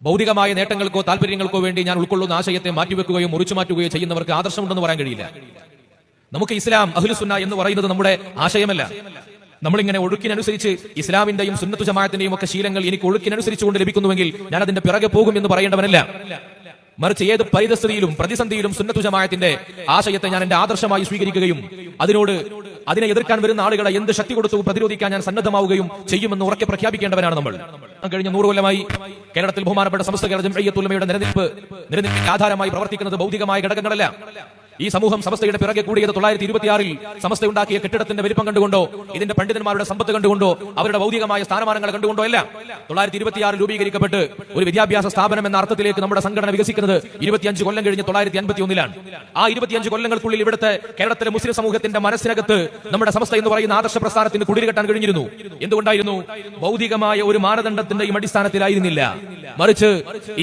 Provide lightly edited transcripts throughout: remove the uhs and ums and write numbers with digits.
ഭൗതികമായ നേട്ടങ്ങൾക്കോ താല്പര്യങ്ങൾക്കോ വേണ്ടി ഞാൻ ഉൾക്കൊള്ളുന്ന ആശയത്തെ മാറ്റിവെക്കുകയോ മുറിച്ചു മാറ്റുകയോ ചെയ്യുന്നവർക്ക് ആദർശമുണ്ടെന്ന് പറയാൻ കഴിയില്ല. നമുക്ക് ഇസ്ലാം അഹ്ലുസുന്ന എന്ന് പറയുന്നത് നമ്മുടെ ആശയമല്ല. നമ്മളിങ്ങനെ ഒഴുക്കിനനുസരിച്ച് ഇസ്ലാമിന്റെയും സുന്നത്തു ജമാഅത്തിന്റെയും ഒക്കെ ശീലങ്ങൾ എനിക്ക് ഒഴുക്കിനനുസരിച്ചുകൊണ്ട് ലഭിക്കുന്നുവെങ്കിൽ ഞാൻ അതിന്റെ പിറകെ പോകും എന്ന് പറയേണ്ടവനല്ല. മറിച്ച് ഏത് പരിതസ്ഥിതിയിലും പ്രതിസന്ധിയിലും സുന്നത്തു ജമാഅത്തിന്റെ ആശയത്തെ ഞാൻ എന്റെ ആദർശമായി സ്വീകരിക്കുകയും അതിനെ എതിർക്കാൻ വരുന്ന ആളുകളെ എന്ത് ശക്തി കൊടുത്തു പ്രതിരോധിക്കാൻ ഞാൻ സന്നദ്ധമാവുകയും ചെയ്യുമെന്ന് ഉറക്കെ പ്രഖ്യാപിക്കേണ്ടവനാണ് നമ്മൾ. കഴിഞ്ഞ 100 കൊല്ലമായി കേരളത്തിൽ ബഹുമാനപ്പെട്ട സമസ്ത കേരള ജംഇയ്യത്തുൽ ഉലമയുടെ നിലനിൽപ്പിന് ആധാരമായി പ്രവർത്തിക്കുന്നത് ഭൗതികമായ ഘടകങ്ങളല്ല. ഈ സമൂഹം സമസ്തയുടെ പിറകെ കൂടിയത് 1926-ൽ സമസ്ത ഉണ്ടാക്കിയ കെട്ടിടത്തിന്റെ വലിപ്പം കണ്ടുകൊണ്ടോ ഇതിന്റെ പണ്ഡിതന്മാരുടെ സമ്പത്ത് കണ്ടുകൊണ്ടോ അവരുടെ ഭൗതികമായ സ്ഥാനമാനങ്ങൾ കണ്ടുകൊണ്ടോ അല്ല. 1926-ൽ രൂപീകരിക്കപ്പെട്ട് ഒരു വിദ്യാഭ്യാസ സ്ഥാപനം എന്ന അർത്ഥത്തിലേക്ക് നമ്മുടെ സംഘടന വികസിക്കുന്നത് 25 കൊല്ലം കഴിഞ്ഞ് 1951-ലാണ്. ആ 25 കൊല്ലങ്ങൾക്കുള്ളിൽ ഇവിടുത്തെ കേരളത്തിലെ മുസ്ലിം സമൂഹത്തിന്റെ മനസ്സിനകത്ത് നമ്മുടെ സമസ്ത എന്ന് പറയുന്ന ആദർശ പ്രസ്ഥാനത്തിന് കുടികെട്ടാൻ കഴിഞ്ഞിരുന്നു. എന്തുകൊണ്ടായിരുന്നു? ഭൗതികമായ ഒരു മാനദണ്ഡത്തിന്റെയും അടിസ്ഥാനത്തിലായിരുന്നില്ല. മറിച്ച്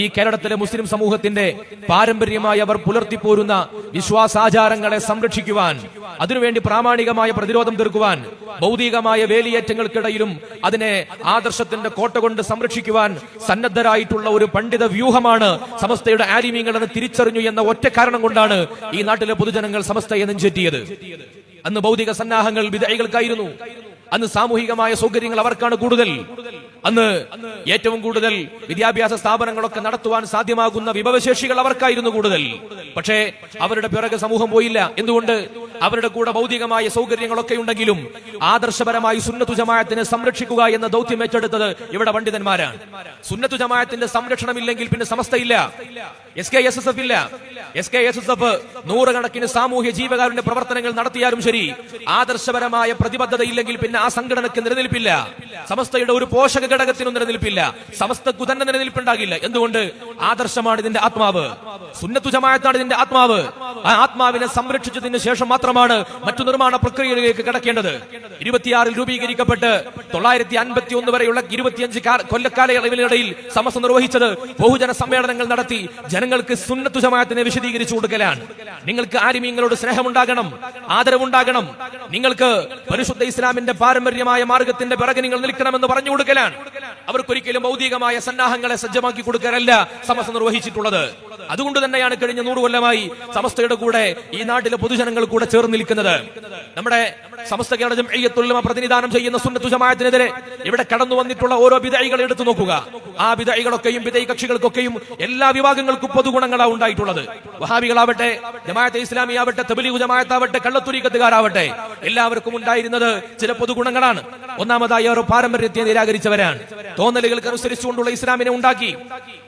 ഈ കേരളത്തിലെ മുസ്ലിം സമൂഹത്തിന്റെ പാരമ്പര്യമായി അവർ പുലർത്തിപ്പോരുന്ന വിശ്വാസാചാരങ്ങളെ സംരക്ഷിക്കുവാൻ, അതിനുവേണ്ടി പ്രാമാണികമായ പ്രതിരോധം തീർക്കുവാൻ, ഭൗതികമായ വേലിയേറ്റങ്ങൾക്കിടയിലും അതിനെ ആദർശത്തിന്റെ കോട്ട കൊണ്ട് സംരക്ഷിക്കുവാൻ സന്നദ്ധരായിട്ടുള്ള ഒരു പണ്ഡിത വ്യൂഹമാണ് സമസ്തയുടെ ആലിമീങ്ങളെന്ന് തിരിച്ചറിഞ്ഞു എന്ന ഒറ്റ കാരണം കൊണ്ടാണ് ഈ നാട്ടിലെ പൊതുജനങ്ങൾ സമസ്തയെ നെഞ്ചേറ്റിയത്. അന്ന് ഭൗതിക സന്നാഹങ്ങൾ ബിദ്അകൾക്കായിരുന്നു. അന്ന് സാമൂഹികമായ സൗകര്യങ്ങൾ അവർക്കാണ് കൂടുതൽ. അന്ന് ഏറ്റവും കൂടുതൽ വിദ്യാഭ്യാസ സ്ഥാപനങ്ങളൊക്കെ നടത്തുവാൻ സാധ്യമാകുന്ന വിഭവശേഷികൾ അവർക്കായിരുന്നു കൂടുതൽ. പക്ഷേ അവരുടെ പിറകെ സമൂഹം പോയില്ല. എന്തുകൊണ്ട്? അവരുടെ കൂടെ ഭൗതികമായ സൗകര്യങ്ങളൊക്കെ ഉണ്ടെങ്കിലും ആദർശപരമായി സുന്നത്തു ജമാഅത്തിനെ സംരക്ഷിക്കുക എന്ന ദൗത്യം ഏറ്റെടുത്തത് ഇവിടെ പണ്ഡിതന്മാരാണ്. സുന്നത്തു ജമാഅത്തിന്റെ സംരക്ഷണമില്ലെങ്കിൽ പിന്നെ സമസ്തയില്ല, SKSSF ഇല്ല. SKSSF നൂറുകണക്കിന് സാമൂഹ്യ ജീവകാരുണ്യ പ്രവർത്തനങ്ങൾ നടത്തിയാലും ശരി, ആദർശപരമായ പ്രതിബദ്ധതയില്ലെങ്കിൽ പിന്നെ ആ സംഘടനയ്ക്ക് നിലനിൽപ്പില്ല. സമസ്തയുടെ ഒരു പോഷക ഘടകത്തിനും നിലനിൽപ്പില്ല. സമസ്തക്കു തന്നെ നിലനിൽപ്പുണ്ടാകില്ല. എന്തുകൊണ്ട്? ആദർശമാണ് ഇതിന്റെ ആത്മാവ്, സുന്നത്തു ജമാഅത്താണ് ഇതിന്റെ ആത്മാവ്. ആ ആത്മാവിനെ സംരക്ഷിച്ചതിന് ശേഷം മാത്രമാണ് മറ്റു നിർമ്മാണ പ്രക്രിയകളിലേക്ക് കടക്കേണ്ടത്. 26-ൽ രൂപീകരിക്കപ്പെട്ട് 951 വരെയുള്ള 25 കൊല്ലക്കാലയളവിനിടയിൽ സമസ്ത നിർവഹിച്ചത് ബഹുജന സമ്മേളനങ്ങൾ നടത്തി ജനങ്ങൾക്ക് സുന്നത്തു ജമാഅത്തിനെ വിശദീകരിച്ചു കൊടുക്കലാണ്. നിങ്ങൾക്ക് ആലിമീങ്ങളോട് സ്നേഹമുണ്ടാകണം, ആദരവുണ്ടാകണം, നിങ്ങൾക്ക് പരിശുദ്ധ ഇസ്ലാമിന്റെ പാരമ്പര്യമായ മാർഗത്തിന്റെ പിറകെ നിങ്ങൾ നിൽക്കണമെന്ന് പറഞ്ഞു കൊടുക്കലാണ്. അവർക്കൊരിക്കലും ഭൗതികമായ സന്നാഹങ്ങളെ സജ്ജമാക്കി കൊടുക്കാനല്ല സമസ്ത നിർവഹിച്ചിട്ടുള്ളത്. അതുകൊണ്ട് തന്നെയാണ് കഴിഞ്ഞ 100 കൊല്ലമായി സമസ്തയുടെ കൂടെ ഈ നാട്ടിലെ പൊതുജനങ്ങൾ കൂടെ ചേർന്ന് നിൽക്കുന്നത്. നമ്മുടെ സമസ്ത കേരള ജംഇയ്യത്തുൽ ഉലമ പ്രതിനിധാനം ചെയ്യുന്ന സുന്നത്തു ജമാഅത്തിനെതിരെ ഇവിടെ കടന്നു വന്നിട്ടുള്ള ഓരോ ബിദ്അകളെ എടുത്തു നോക്കുക. ആ ബിദ്അകളൊക്കെയും ബിദ്അ കക്ഷികൾക്കൊക്കെയും എല്ലാ വിഭാഗങ്ങൾക്കും പൊതുഗുണങ്ങളാണ് ഉണ്ടായിട്ടുള്ളത്. വഹാബികളാവട്ടെ, ജമാഅത്തെ ഇസ്ലാമി ആവട്ടെ, തബ്ലീഗ് ജമാഅത്താവട്ടെ, കള്ളത്തുരീഖത്തുകാരാവട്ടെ, എല്ലാവർക്കും ഉണ്ടായിരുന്നത് ചില പൊതുഗുണങ്ങളാണ്. ഒന്നാമതായി അവർ പാരമ്പര്യത്തെ നിരാകരിച്ചവരാണ്. തോന്നലുകൾക്കനുസരിച്ചുകൊണ്ടുള്ള ഇസ്ലാമിനെ ഉണ്ടാക്കി.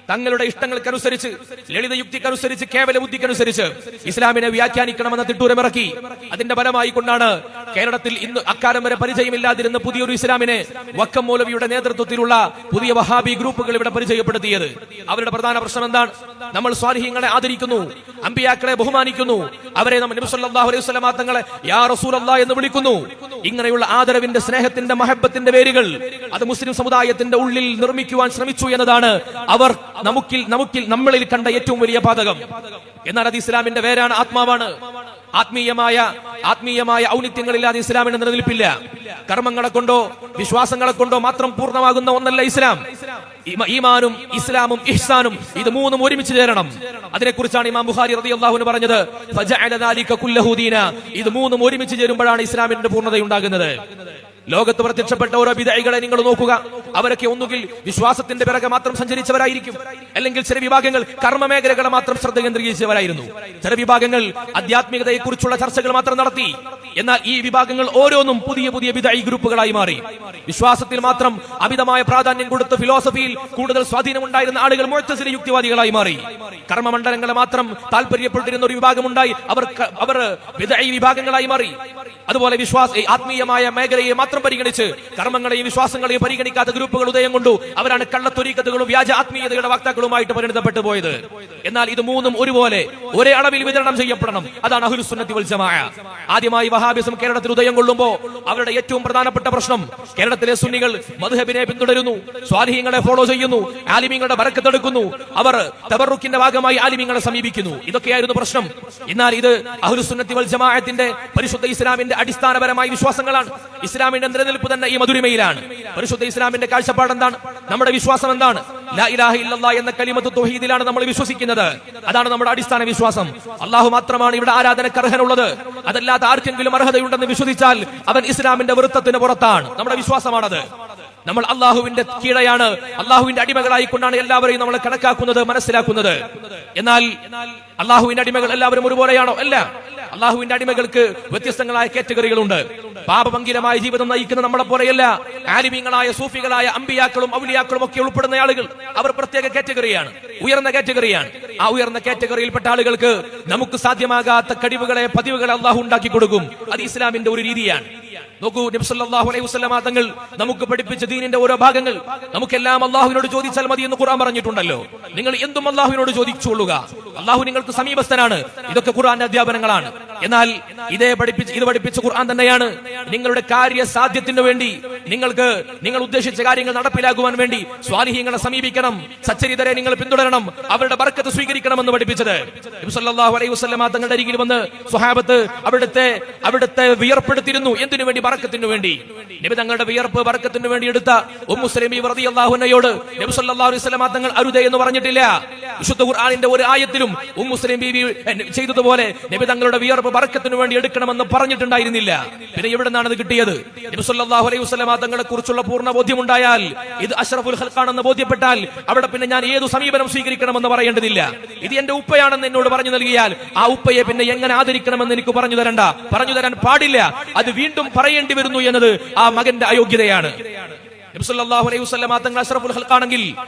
തങ്ങളുടെ ഇഷ്ടങ്ങൾക്കനുസരിച്ച്, ലളിതയുക്തിക്കനുസരിച്ച്, കേവല ബുദ്ധിക്കനുസരിച്ച് ഇസ്ലാമിനെ വ്യാഖ്യാനിക്കണമെന്ന തിട്ടൂരമിറക്കി. അതിന്റെ ഫലമായി കൊണ്ടാണ് കേരളത്തിൽ ഇന്ന് അക്കാലം വരെ പരിചയമില്ലാതിരുന്ന പുതിയൊരു ഇസ്ലാമിനെ വക്കം മൗലവിയുടെ നേതൃത്വത്തിലുള്ള പുതിയ വഹാബി ഗ്രൂപ്പുകൾ ഇവിടെ പരിചയപ്പെടുത്തിയത്. അവരുടെ പ്രധാന പ്രശ്നം എന്താണ്? നമ്മൾ സ്വാലിഹീങ്ങളെ ആദരിക്കുന്നു, അമ്പിയാക്കളെ ബഹുമാനിക്കുന്നു, അവരെ നമ്മൾ നബി സല്ലല്ലാഹു അലൈഹി വസല്ലം തങ്ങളെ യാ റസൂലല്ലാഹ് എന്ന് വിളിക്കുന്നു. ഇങ്ങനെയുള്ള ആദരവിന്റെ, സ്നേഹത്തിന്റെ, മഹബത്തിന്റെ വേരുകൾ അത് മുസ്ലിം സമുദായത്തിന്റെ ഉള്ളിൽ നിർമ്മിക്കുവാൻ ശ്രമിച്ചു എന്നതാണ് അവർ നമ്മളിൽ കണ്ട ഏറ്റവും വലിയ പാതകം. എന്നാൽ അത് ഇസ്ലാമിന്റെ വേരാണ്, ആത്മാവാണ്. ആത്മീയമായ ഔന്നിത്യങ്ങളില്ലാതെ ഇസ്ലാമിന് നിലനിൽപ്പില്ല. കർമ്മങ്ങളെ കൊണ്ടോ വിശ്വാസങ്ങളെ കൊണ്ടോ മാത്രം പൂർണ്ണമാകുന്ന ഒന്നല്ല ഇസ്ലാം. ഈമാനും ഇസ്ലാമും ഇഹ്സാനും ഇത് മൂന്നും ഒരുമിച്ച് ചേരണം. അതിനെക്കുറിച്ചാണ് ഇമാം ബുഖാരി റളിയല്ലാഹു അൻഹു പറഞ്ഞത്, ഫജഅല ദാലിക കുല്ലഹു ദീന. ഇത് മൂന്നും ഒരുമിച്ച് ചേരുമ്പോഴാണ് ഇസ്ലാമിന്റെ പൂർണ്ണതയുണ്ടാകുന്നത്. ലോകത്ത് പ്രത്യക്ഷപ്പെട്ട ഓരോ ബിദ്അകളെ നിങ്ങൾ നോക്കുക. അവരൊക്കെ ഒന്നുകിൽ വിശ്വാസത്തിന്റെ പിറകെ മാത്രം സഞ്ചരിച്ചവരായിരിക്കും, അല്ലെങ്കിൽ ചില വിഭാഗങ്ങൾ കർമ്മമേഖലകളെ മാത്രം ശ്രദ്ധ കേന്ദ്രീകരിച്ചവരായിരുന്നു. ചില വിഭാഗങ്ങൾ ആധ്യാത്മികതയെക്കുറിച്ചുള്ള ചർച്ചകൾ മാത്രം നടത്തി. എന്നാൽ ഈ വിഭാഗങ്ങൾ ഓരോന്നും പുതിയ പുതിയ ബിദ്അ ഗ്രൂപ്പുകളായി മാറി. വിശ്വാസത്തിൽ മാത്രം അമിതമായ പ്രാധാന്യം കൊടുത്ത് ഫിലോസഫിയിൽ കൂടുതൽ സ്വാധീനമുണ്ടായിരുന്ന ആളുകൾ മുഅ്തസിലി യുക്തിവാദികളായി മാറി. കർമ്മമണ്ഡലങ്ങളെ മാത്രം താല്പര്യപ്പെട്ടിരുന്ന ഒരു വിഭാഗമുണ്ടായി, അവർ ബിദ്അ വിഭാഗങ്ങളായി മാറി. അതുപോലെ ആത്മീയമായ മേഖലയെ മാത്രം പരിഗണിച്ച് കർമ്മങ്ങളെയും വിശ്വാസങ്ങളെയും പരിഗണിക്കാത്ത ഗ്രൂപ്പുകൾ ഉദയം കൊണ്ടു. അവരാണ് കള്ളത്തൊരീക്കത്തുകളും വ്യാജ ആത്മീയതയുടെ വക്താക്കളുമായിട്ട് പരിണിതപ്പെട്ടു പോയത്. എന്നാൽ ഇത് മൂന്നും ഒരുപോലെ ഒരേ അളവിൽ വിതരണം ചെയ്യപ്പെടണം. അതാണ് അഹ്ലുസ് സുന്നത്തി വൽ ജമാഅ. ആദ്യമായി വഹാബിസം കേരളത്തിൽ ഉദയം കൊള്ളുമ്പോൾ അവരുടെ ഏറ്റവും പ്രധാനപ്പെട്ട പ്രശ്നം, കേരളത്തിലെ സുന്നികൾ മദ്ഹബിനെ പിന്തുടരുന്നു, സ്വാലിഹീങ്ങളെ ഫോളോ ചെയ്യുന്നു, ആലിമീങ്ങളുടെ ബറക്കത്ത് എടുക്കുന്നു, അവർ തബറുക്കിന്റെ ഭാഗമായി ആലിമീങ്ങളെ സമീപിക്കുന്നു. ഇതൊക്കെയായിരുന്നു പ്രശ്നം. എന്നാൽ ഇത് അഹ്ലുസ് സുന്നത്തി വൽ ജമാഅത്തിന്റെ പരിശുദ്ധ ഇസ്ലാമിന്റെ അടിസ്ഥാനപരമായ വിശ്വാസങ്ങളാണ്. ഇസ്ലാമിന്റെ നിലനിൽപ്പ് തന്നെ ഈ മധുരിമയിലാണ്. പരിശുദ്ധ ഇസ്ലാമിന്റെ കാഴ്ചപ്പാട് എന്താണ്? നമ്മുടെ വിശ്വാസം എന്താണ്? ലാ ഇലാഹ ഇല്ലല്ലാഹ് എന്ന കലിമത്ത് തൗഹീദിലാണ് നമ്മൾ വിശ്വസിക്കുന്നത്. അതാണ് നമ്മുടെ അടിസ്ഥാന വിശ്വാസം. അള്ളാഹു മാത്രമാണ് ഇവിടെ ആരാധനക്ക് അർഹനുള്ളത്. അതല്ലാത്ത ആർക്കെങ്കിലും അർഹതയുണ്ടെന്ന് വിശ്വസിച്ചാൽ അവൻ ഇസ്ലാമിന്റെ വൃത്തത്തിന് പുറത്താണ്. നമ്മുടെ വിശ്വാസമാണത്. നമ്മൾ അള്ളാഹുവിന്റെ കീഴെയാണ്, അള്ളാഹുവിന്റെ അടിമകളായിക്കൊണ്ടാണ് എല്ലാവരെയും നമ്മൾ കണക്കാക്കുന്നത്, മനസ്സിലാക്കുന്നത്. എന്നാൽ അള്ളാഹുവിന്റെ അടിമകൾ എല്ലാവരും ഒരുപോലെയാണോ? അല്ല. അള്ളാഹുവിന്റെ അടിമകൾക്ക് വ്യത്യസ്തങ്ങളായ കാറ്റഗറികളുണ്ട്. പാപഭംഗിരമായ ജീവിതം നയിക്കുന്ന നമ്മളെ പോലെയല്ല. ആലിമീങ്ങളായ സൂഫികളായ അമ്പിയാക്കളും ഔലിയാക്കളും ഒക്കെ ഉൾപ്പെടുന്ന ആളുകൾ അവർ പ്രത്യേക കാറ്റഗറിയാണ്, ഉയർന്ന കാറ്റഗറിയാണ്. ആ ഉയർന്ന കാറ്റഗറിയിൽപ്പെട്ട ആളുകൾക്ക് നമുക്ക് സാധ്യമാകാത്ത കഴിവുകളെ, പതിവുകളെ അള്ളാഹു ഉണ്ടാക്കി കൊടുക്കും. അത് ഇസ്ലാമിന്റെ ഒരു രീതിയാണ്. നോക്കൂ, നബി സല്ലല്ലാഹു അലൈഹി വസല്ലമ തങ്ങൾ നമുക്ക് പഠിപ്പിച്ച ദീനിന്റെ ഓരോ ഭാഗങ്ങൾ നമുക്കെല്ലാം അള്ളാഹുവിനോട് ചോദിച്ചാൽ മതി എന്ന് ഖുർആൻ പറഞ്ഞിട്ടുണ്ടല്ലോ. നിങ്ങൾ എന്തും അള്ളാഹുവിനോട് ചോദിച്ചുകൊള്ളുക, അള്ളാഹു നിങ്ങൾക്ക് സമീപസ്ഥനാണ്. ഇതൊക്കെ ഖുർആന്റെ അധ്യാപനങ്ങളാണ്. എന്നാൽ ഇത് പഠിപ്പിച്ച ഖുർആൻ തന്നെയാണ് നിങ്ങളുടെ കാര്യസാധ്യത്തിന് വേണ്ടി, നിങ്ങൾ ഉദ്ദേശിച്ച കാര്യങ്ങൾ നടപ്പിലാക്കുവാൻ വേണ്ടി സ്വാലിഹീങ്ങളെ സമീപിക്കണം, സച്ചരിതരെ നിങ്ങൾ പിന്തുടരണം, അവരുടെ ബർക്കത്ത് സ്വീകരിക്കണമെന്ന് പഠിപ്പിച്ചത്. നബി സല്ലല്ലാഹു അലൈഹി വസല്ലമ തങ്ങളുടെ അരികിൽ വന്ന് സ്വഹാബത്ത് അവിടുത്തെ വിയർപ്പെടുത്തിയിരുന്നു. എന്തിനു വേണ്ടി? ബർക്കത്തിനു വേണ്ടി. നബി തങ്ങളുടെ വിയർപ്പ് ബർക്കത്തിനു വേണ്ടി എടുത്ത ഉമ്മു സലമ റളിയല്ലാഹു അൻഹയോട് നബി സല്ലല്ലാഹു അലൈഹി വസല്ലമ തങ്ങൾ അരുതേ എന്ന് പറഞ്ഞിട്ടില്ല. വിശുദ്ധ ഖുർആനിന്റെ ഒരു ആയത്തിലും ഉമ്മു സലമ ബീവി ചെയ്തതുപോലെ നബി തങ്ങളുടെ വിയർപ്പ് ബർക്കത്തിനു വേണ്ടി എടുക്കണമെന്ന് പറഞ്ഞിട്ടുണ്ടായിരുന്നില്ല. പിന്നെ എവിടെ നിന്നാണ് ഇത് കിട്ടിയത്? നബി സല്ലല്ലാഹു അലൈഹി വസല്ലമ തങ്ങളെ കുറിച്ചുള്ള പൂർണ്ണ ബോധ്യമുണ്ടായാൽ, ഇത് അഷ്റഫുൽ ഖൽഖാണെന്ന് ബോധ്യപ്പെട്ടാൽ അവിടെ പിന്നെ ഞാൻ ഏതു സമീപനം സ്വീകരിക്കണമെന്ന് പറയേണ്ടതില്ല. ഇത് എന്റെ ഉപ്പയാണെന്ന് എന്നോട് പറഞ്ഞു നൽകിയാൽ ആ ഉപ്പയെ പിന്നെ എങ്ങനെ ആദരിക്കണമെന്ന് എനിക്ക് പറഞ്ഞു തരാൻ പാടില്ല. അത് വീണ്ടും പറയേണ്ടി വരുന്നു എന്നത് ആ മകന്റെ അയോഗ്യതയാണ്. നബി സല്ലല്ലാഹു അലൈഹി വസല്ലമ തങ്ങൾ അഷ്റഫുൽ ഖൽഖാണെങ്കിൽ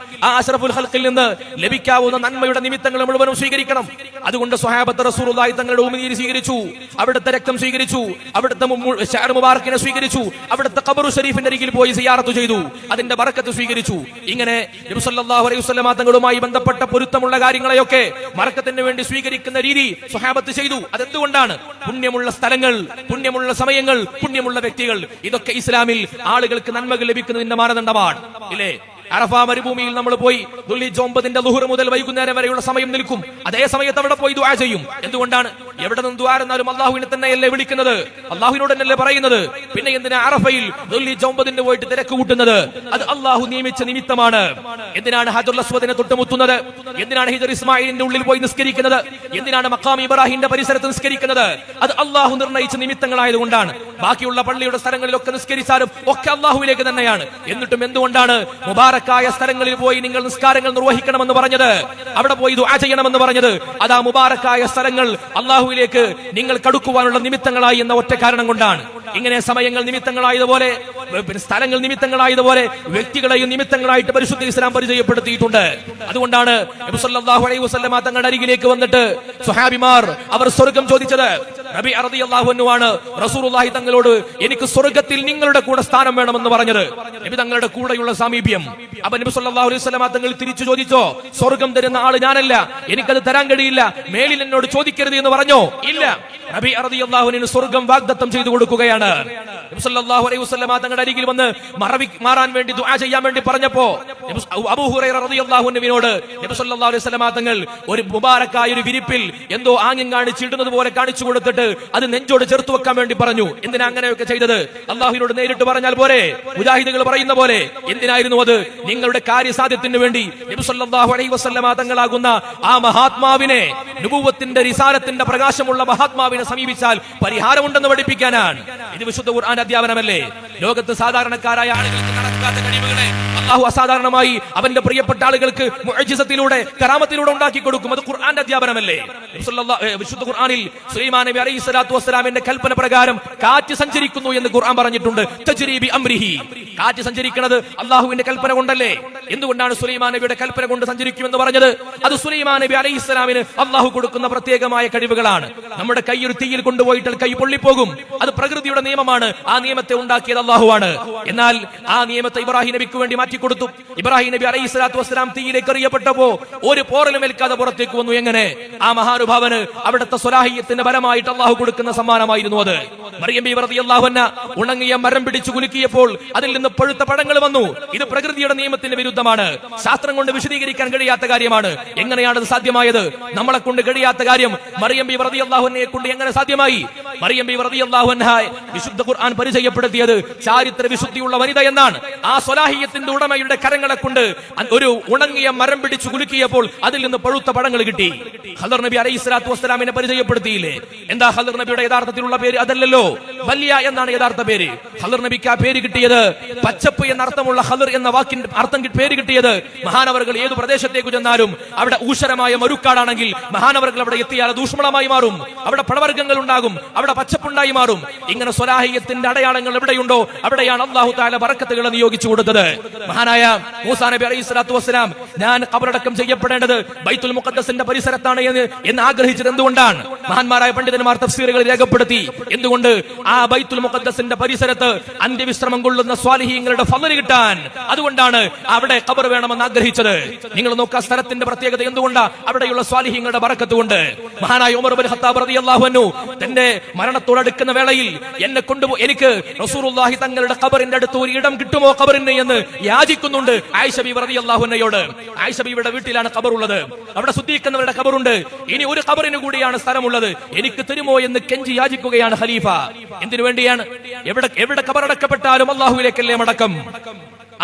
ആ അഷ്റഫുൽ ഖൽഖിൽ നിന്ന് ലഭിക്കാവുന്ന നന്മയുടെ നിമിത്തങ്ങൾ മുഴുവനും സ്വീകരിക്കണം. അതുകൊണ്ട് സ്വഹാബത്ത് റസൂലുള്ളാഹി തങ്ങളുടെ ഉമിനീര് സ്വീകരിച്ചു, അവിടുത്തെ രക്തം സ്വീകരിച്ചു, അവിടുത്തെ ശഅർ മുബാറക്കിനെ സ്വീകരിച്ചു, അവിടുത്തെ ഖബറു ശരീഫിന്റെ അരികിൽ പോയി സിയാറത്ത് ചെയ്തു, അതിന്റെ ബറക്കത്ത് സ്വീകരിച്ചു. ഇങ്ങനെ നബി സല്ലല്ലാഹു അലൈഹി വസല്ലമ തങ്ങളുമായി ബന്ധപ്പെട്ട പൊരുത്തമുള്ള കാര്യങ്ങളെയൊക്കെ ബറക്കത്തിന് വേണ്ടി സ്വീകരിക്കുന്ന രീതി സ്വഹാബത്ത് ചെയ്തു. അതെന്തുകൊണ്ടാണ്? പുണ്യമുള്ള സ്ഥലങ്ങൾ, പുണ്യമുള്ള സമയങ്ങൾ, പുണ്യമുള്ള വ്യക്തികൾ, ഇതൊക്കെ ഇസ്ലാമിൽ ആളുകൾക്ക് നന്മകൾ ലഭിക്കുന്നതിന് മാനദണ്ഡമാണ്. ഇല്ലേ? അറഫ മരുഭൂമിയിൽ നമ്മൾ പോയി ദുൽഹിജ്ജ 9 ളുഹർ മുതൽ വൈകുന്നേരം വരെയുള്ള സമയം നിൽക്കും. അതേ സമയത്ത് അവിടെ പോയി ദുആ ചെയ്യും. എന്തുകൊണ്ടാണ്? എവിടെ നിന്ന് ദുആ എന്നാലും അള്ളാഹുവിനെ തന്നെയല്ലേ വിളിക്കുന്നത്, അള്ളാഹുവിനോട് തന്നെയല്ലേ പറയുന്നത്. പിന്നെ എന്തിനാ അറഫയിൽ ദുൽഹിജ്ജ 9 പോയിട്ട് തിരക്ക് കൂട്ടുന്നത്? അത് അള്ളാഹു നിയമിച്ച നിമിത്തമാണ്. എന്തിനാണ് ഹജറുൽ അസ്വദിനെ തൊട്ടുമുത്തുന്നത്? എന്തിനാണ് ഹിജർ ഇസ്മായിലിന്റെ ഉള്ളിൽ പോയി നിസ്കരിക്കുന്നത്? എന്തിനാണ് മഖാം ഇബ്രാഹിമിന്റെ പരിസരത്ത് നിസ്കരിക്കുന്നത്? അത് അള്ളാഹു നിർണയിച്ച നിമിത്തങ്ങളായതുകൊണ്ടാണ്. ബാക്കിയുള്ള പള്ളിയുടെ സ്ഥലങ്ങളിലൊക്കെ നിസ്കരിച്ചാലും ഒക്കെ അള്ളാഹുവിലേക്ക് തന്നെയാണ്. എന്നിട്ടും എന്തുകൊണ്ടാണ് മുബാറക്കായ സ്ഥലങ്ങളിൽ പോയി നിങ്ങൾ നിസ്കാരങ്ങൾ നിർവഹിക്കണമെന്ന് പറഞ്ഞത്, അവിടെ പോയി ദുആ ചെയ്യണമെന്ന് പറഞ്ഞത്? അതാ മുബാറക്കായ സ്ഥലങ്ങൾ അള്ളാഹുവിലേക്ക് നിങ്ങൾ കടുക്കുവാനുള്ള നിമിത്തങ്ങളായി എന്ന ഒറ്റ കാരണം കൊണ്ടാണ്. ഇങ്ങനെ സമയങ്ങൾ നിമിത്തങ്ങളായതുപോലെ, സ്ഥലങ്ങൾ നിമിത്തങ്ങളായതുപോലെ വ്യക്തികളെയും നിമിത്തങ്ങളായിട്ട് പരിശുദ്ധ ഇസ്ലാം പരിചയപ്പെടുത്തിയിട്ടുണ്ട്. അതുകൊണ്ടാണ് നബി സല്ലല്ലാഹു അലൈഹി വസല്ലമ തങ്ങളുടെ അരികിലേക്ക് വന്നിട്ട് സ്വഹാബിമാർ അവർ സ്വർഗ്ഗം ചോദിച്ചത്. റബീഅ റളിയല്ലാഹു അൻഹു ആണ് റസൂലുള്ളാഹി തങ്ങളോട് എനിക്ക് സ്വർഗ്ഗത്തിൽ നിങ്ങളുടെ കൂടെ സ്ഥാനം വേണമെന്ന് പറഞ്ഞത്. നബി തങ്ങളുടെ കൂടെയുള്ള സാമീപ്യം. അപ്പൊ നബി സല്ലല്ലാഹു അലൈഹി വസല്ലമ തങ്ങൾ തിരിച്ചു ചോദിച്ചോ, സ്വർഗ്ഗം തരുന്ന ആള് ഞാനല്ല, എനിക്കത് തരാൻ കഴിയില്ല, മേലിൽ എന്നോട് ചോദിക്കരുത് എന്ന് പറഞ്ഞോ? ഇല്ല. റബീഅ റളിയല്ലാഹു അൻഹു സ്വർഗ്ഗം വാഗ്ദത്തം ചെയ്തു കൊടുക്കുകയാണ്. നബി സല്ലല്ലാഹു അലൈഹി വസല്ലമ തങ്ങളുടെ അരികിൽ വന്ന് മാറാൻ വേണ്ടി ദുആ ചെയ്യാൻ വേണ്ടി പറഞ്ഞപ്പോ അബൂ ഹുറൈറ റളിയല്ലാഹു അൻഹുവിനോട് നബി സല്ലല്ലാഹു അലൈഹി വസല്ലമ തങ്ങൾ ഒരു മുബാറക്കായ ഒരു വിരിപ്പിൽ എന്തോ ആംഗ്യം കാണിച്ചിടുന്നത് പോലെ കാണിച്ചു കൊടുത്തിട്ട് അത് നെഞ്ചോട് ചേർത്ത് വെക്കാൻ വേണ്ടി പറഞ്ഞു. എന്തിനാ അങ്ങനെയൊക്കെ ചെയ്തത്? അള്ളാഹുവിനോട് നേരിട്ട് പറഞ്ഞാൽ പോരെ? മുജാഹിദുകൾ പറയുന്ന പോലെ എന്തിനായിരുന്നു അത്? നിങ്ങളുടെ കാര്യസാധ്യത്തിന് വേണ്ടി നബി സല്ലല്ലാഹു അലൈഹി വസല്ലമ തങ്ങളാകുന്ന ആ മഹാത്മാവിനെ, നുബുവത്തിന്റെ റിസാലത്തിന്റെ പ്രകാശമുള്ള മഹാത്മാവിനെ സമീപിച്ചാൽ പരിഹാരമുണ്ടെന്ന് പഠിപ്പിക്കാനാണ്. ഇത് വിശുദ്ധ ഖുർആന്റെ അധ്യാപനമല്ലേ? ലോകത്ത് സാധാരണക്കാരായ ആളുകൾക്ക് നടക്കാത്ത കഴിവുകളെ അള്ളാഹു അസാധാരണമായി അവന്റെ പ്രിയപ്പെട്ട ആളുകൾക്ക് മുഅ്ജിസത്തിലൂടെ, കറാമത്തിലൂടെ ഉണ്ടാക്കി കൊടുക്കും. അത് ഖുർആന്റെ അധ്യാപനമല്ലേ? വിശുദ്ധ ഖുർആനിൽ സുലൈമാൻ നബി അലൈഹി സ്വലാത്തു വസ്സലാമിന്റെ കൽപ്പന പ്രകാരം കാറ്റ് സഞ്ചരിക്കുന്നു എന്ന് ഖുർആൻ പറഞ്ഞിട്ടുണ്ട്. തജ്രി ബി അംരിഹി. കാറ്റ് സഞ്ചരിക്കുന്നത് അള്ളാഹുവിന്റെ കൽപ്പന കൊണ്ടല്ലേ? എന്തുകൊണ്ടാണ് സുലൈമാൻ നബിയുടെ കൽപ്പന കൊണ്ട് സഞ്ചരിക്കുമെന്ന് പറഞ്ഞത്? അത് സുലൈമാൻ നബി അലൈഹി സ്വലാമിന് അള്ളാഹു കൊടുക്കുന്ന പ്രത്യേകമായ കഴിവുകളാണ്. നമ്മുടെ കൈ ഒരു തീയിൽ കൊണ്ടുപോയിട്ടാൽ കൈ പൊള്ളിപ്പോകും. അത് പ്രകൃതിയുടെ നിയമമാണ്. ആ നിയമത്തെ ഉണ്ടാക്കിയത് അള്ളാഹുവാണ്. എന്നാൽ ആ നിയമത്തെ ഇബ്രാഹിം നബിക്ക് വേണ്ടി മാറ്റിക്കൊടുത്തു. ഇബ്രാഹിം നബി അലൈഹി സ്വലാത്തു വസ്സലാം തീയിലേക്ക് എറിയപ്പെട്ടപ്പോ ഒരു പോറലും ഏൽക്കാതെ പുറത്തേക്ക് വന്നു. എങ്ങനെ? ആ മഹാനുഭാവന് അവിടുത്തെ സ്വലാഹിയത്തിന്റെ ഫലമായിട്ട് അള്ളാഹു കൊടുക്കുന്ന സമ്മാനമായിരുന്നു അത്. മറിയം ബീവി റളിയല്ലാഹു അൻഹ ഉണങ്ങിയ മരം പിടിച്ചു കുലുക്കിയപ്പോൾ അതിൽ നിന്ന് പഴുത്ത പഴങ്ങൾ വന്നു. ഇത് പ്രകൃതിയുടെ നിയമത്തിന്റെ വിരുദ്ധമാണ്. ശാസ്ത്രം കൊണ്ട് വിശദീകരിക്കാൻ കഴിയാത്ത കാര്യമാണ്. എങ്ങനെയാണ് ഇത് സാധ്യമായത്? നമ്മളെ കൊണ്ട് കഴിയാത്ത കാര്യം മറിയം ബീവി റളിയല്ലാഹു അൻഹയെ കൊണ്ട് എങ്ങനെ സാധ്യമായി? മറിയം ബീവി റളിയല്ലാഹു അൻഹാ വിശുദ്ധ ഖുർആൻ പരിചയപ്പെടുത്തിയത് ചാരിത്ര വിശുദ്ധിയുള്ള വനിത എന്നാണ്. ആ സ്വലാഹിയത്തിന്റെ ഉടമയുടെ കരങ്ങളെ കൊണ്ട് ഒരു ഉണങ്ങിയ മരം പിടിച്ചു കുലുക്കിയപ്പോൾ അതിൽ നിന്ന് പഴുത്ത പഴങ്ങൾ കിട്ടി. ഖദർ നബി അലൈഹിസ്സലാത്തു വസ്സലാമിനെ പരിചയപ്പെടുത്തിയില്ലേ? എന്താ ഖദർ നബിയുടെ യഥാർത്ഥത്തിലുള്ള പേര്? അതല്ലല്ലോ, ബല്യ എന്നാണ് യഥാർത്ഥ പേര്. ഖദർ നബിക്ക് ആ പേര് കിട്ടിയത്, പച്ചപ്പ് എന്ന അർത്ഥമുള്ള ഖദർ എന്ന വാക്കിന്റെ അർത്ഥം പേര് കിട്ടിയത്, മഹാനവറുകൾ ഏതു പ്രദേശത്തേക്ക് ചെന്നാലും അവിടെ ഊഷരമായ മരുക്കാടാണെങ്കിൽ മഹാനവറുകൾ അവിടെ എത്തിയാൽ അത് ഊഷ്മളമായി മാറും, അവിടെ പഴവർഗ്ഗങ്ങൾ ഉണ്ടാകും, അവിടെ പച്ചപ്പുണ്ടായി മാറും. ഇങ്ങനെ സ്വലാഹിയത്തിന്റെ അടയാളങ്ങൾ എവിടെയുണ്ടോ അവിടെയാണ് അല്ലാഹു തആല ബറക്കത്തുകൾ നിയോഗിച്ചു കൊടുത്തത്. മഹാനായ മൂസാ നബി അലൈഹിസ്സലാത്തു വസ്സലാം ഞാൻ ഖബറടക്കം ചെയ്യപ്പെടേണ്ടത് ബൈത്തുൽ മുഖദ്ദസിന്റെ പരിസരത്താണ് എന്ന് ആഗ്രഹിച്ചത് എന്തുകൊണ്ടാണ്? മഹാന്മാരായ പണ്ഡിതന്മാർ തഫ്സീറുകൾ രേഖപ്പെടുത്തി. എന്തുകൊണ്ട്? ആ ബൈത്തുൽ മുഖദ്ദസിന്റെ പരിസരത്ത് അന്ത്യവിശ്രമം കൊള്ളുന്ന സ്വാലിഹീങ്ങളുടെ ഫള് കിട്ടാൻ. അതുകൊണ്ടാണ് അവിടെ ഖബർ വേണമെന്ന് ആഗ്രഹിച്ചത്. നിങ്ങൾ നോക്കുക, സ്ഥലത്തിന്റെ പ്രത്യേകത എന്തുകൊണ്ടാ? അവിടെയുള്ള സ്വാലിഹീങ്ങളുടെ ബറക്കത്ത് കൊണ്ട്. മഹാനായ ഉമർ ഇബ്നു ഖത്താബ് റളിയല്ലാഹു അൻഹു തന്റെ മരണത്തോടടുക്കുന്ന വേളയിൽ എനിക്ക് റസൂലുള്ളാഹി തങ്ങളുടെ ഖബറിന്റെ അടുത്ത് ഒരു ഇടം കിട്ടുമോ ഖബറിന് എന്ന് യാചിക്കുന്നുണ്ട് ആയിഷ ബീവി റളിയല്ലാഹു അൻഹയോട്. ആയിഷ ബീവിയുടെ വീട്ടിലാണ് ഖബറുള്ളത്, അവിടെ ശുദ്ധീകരിക്കുന്നവരുടെ ഖബറുണ്ട്. ഇനി ഒരു ഖബറിന് കൂടിയാണ് സ്ഥലമുള്ളത്, എനിക്ക് തരുമോ എന്ന് കെഞ്ചി യാചിക്കുകയാണ് ഖലീഫ. എന്തിനു വേണ്ടിയാണ്? എവിടെ ഖബറടക്കപ്പെട്ടാലും അല്ലാഹുവിലേക്കല്ലേ മടക്കം.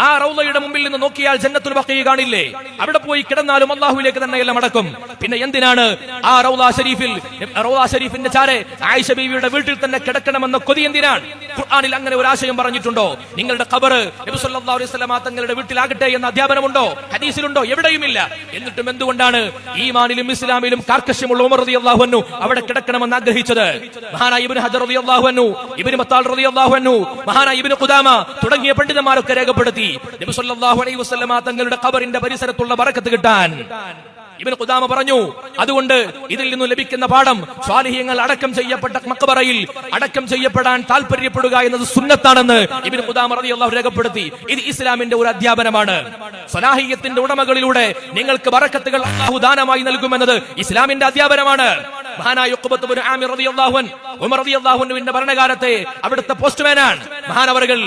ആ റൗളയുടെ മുമ്പിൽ നിന്ന് നോക്കിയാൽ ജന്നത്തുൽ ബഖീ കാണില്ലേ? അവിടെ പോയി കിടന്നാലും അല്ലാഹുവിലേക്ക് തന്നെയല്ല മടക്കും. പിന്നെ എന്തിനാണ് ആ റൗള ഷരീഫിന്റെ ചാരെ ആയിഷ ബീവിയുടെ വീട്ടിൽ തന്നെ കിടക്കണമെന്ന കൊതി എന്തിനാണ്? ഖുർആനിൽ അങ്ങനെ ഒരു ആശയം പറഞ്ഞിട്ടുണ്ടോ? നിങ്ങളുടെ ഖബർ നബി സല്ലല്ലാഹു അലൈഹി വസല്ലം തങ്ങളുടെ വീട്ടിലാകട്ടെ എന്ന അധ്യാപനമുണ്ടോ? ഹദീസിലുണ്ടോ? എവിടെയുമില്ല. എന്നിട്ടും എന്തുകൊണ്ടാണ് ഈമാനിലും ഇസ്ലാമിലും കാർക്കശ്യമുള്ള ഉമർ റളിയല്ലാഹു അൻഹു അവിടെ കിടക്കണമെന്ന് ആഗ്രഹിച്ചത്? മഹാനായ ഇബ്നു ഹജർ റളിയല്ലാഹു അൻഹു, ഇബ്നു മത്താൽ റളിയല്ലാഹു അൻഹു, മഹാനായ ഇബ്നു ഖുദാമ തുടങ്ങിയ പണ്ഡിതന്മാരൊക്കെ രേഖപ്പെടുത്തി നബി സല്ലല്ലാഹു അലൈഹി വസല്ലം തങ്ങളുടെ ഖബറിന്റെ പരിസരത്തുള്ള ബറക്കത്ത് കിട്ടാൻ. ഇബ്നു ഖുദാമ പറഞ്ഞു, അതുകൊണ്ട് ഇതിൽ നിന്ന് ലഭിക്കുന്ന പാഠം, സ്വാലിഹീങ്ങൾ അടക്കം ചെയ്യപ്പെട്ട മഖബറയിൽ അടക്കം ചെയ്യപ്പെടാൻ താല്പര്യപ്പെടുക എന്നത് സുന്നത്താണെന്ന് ഇബ്നു ഖുദാമ റളിയല്ലാഹു രേഖപ്പെടുത്തി. ഇത് ഇസ്ലാമിന്റെ ഒരു അധ്യാപനമാണ്. സ്വലാഹിയത്തിന്റെ ഉടമകളിലൂടെ നിങ്ങൾക്ക് ബറക്കത്തുകൾ അല്ലാഹു ദാനമായി നൽകുമെന്നത് ഇസ്ലാമിന്റെ അധ്യാപനമാണ്. മഹാനായ ഉഖബത്ത് ഇബ്നു ആമിർ റളിയല്ലാഹു അൻഹു, ഉമർ റളിയല്ലാഹു അൻഹുവിന്റെ ഭരണകാലത്തെ അവിടുത്തെ പോസ്റ്റ്മാനാണ്. മഹാനവറുകൾ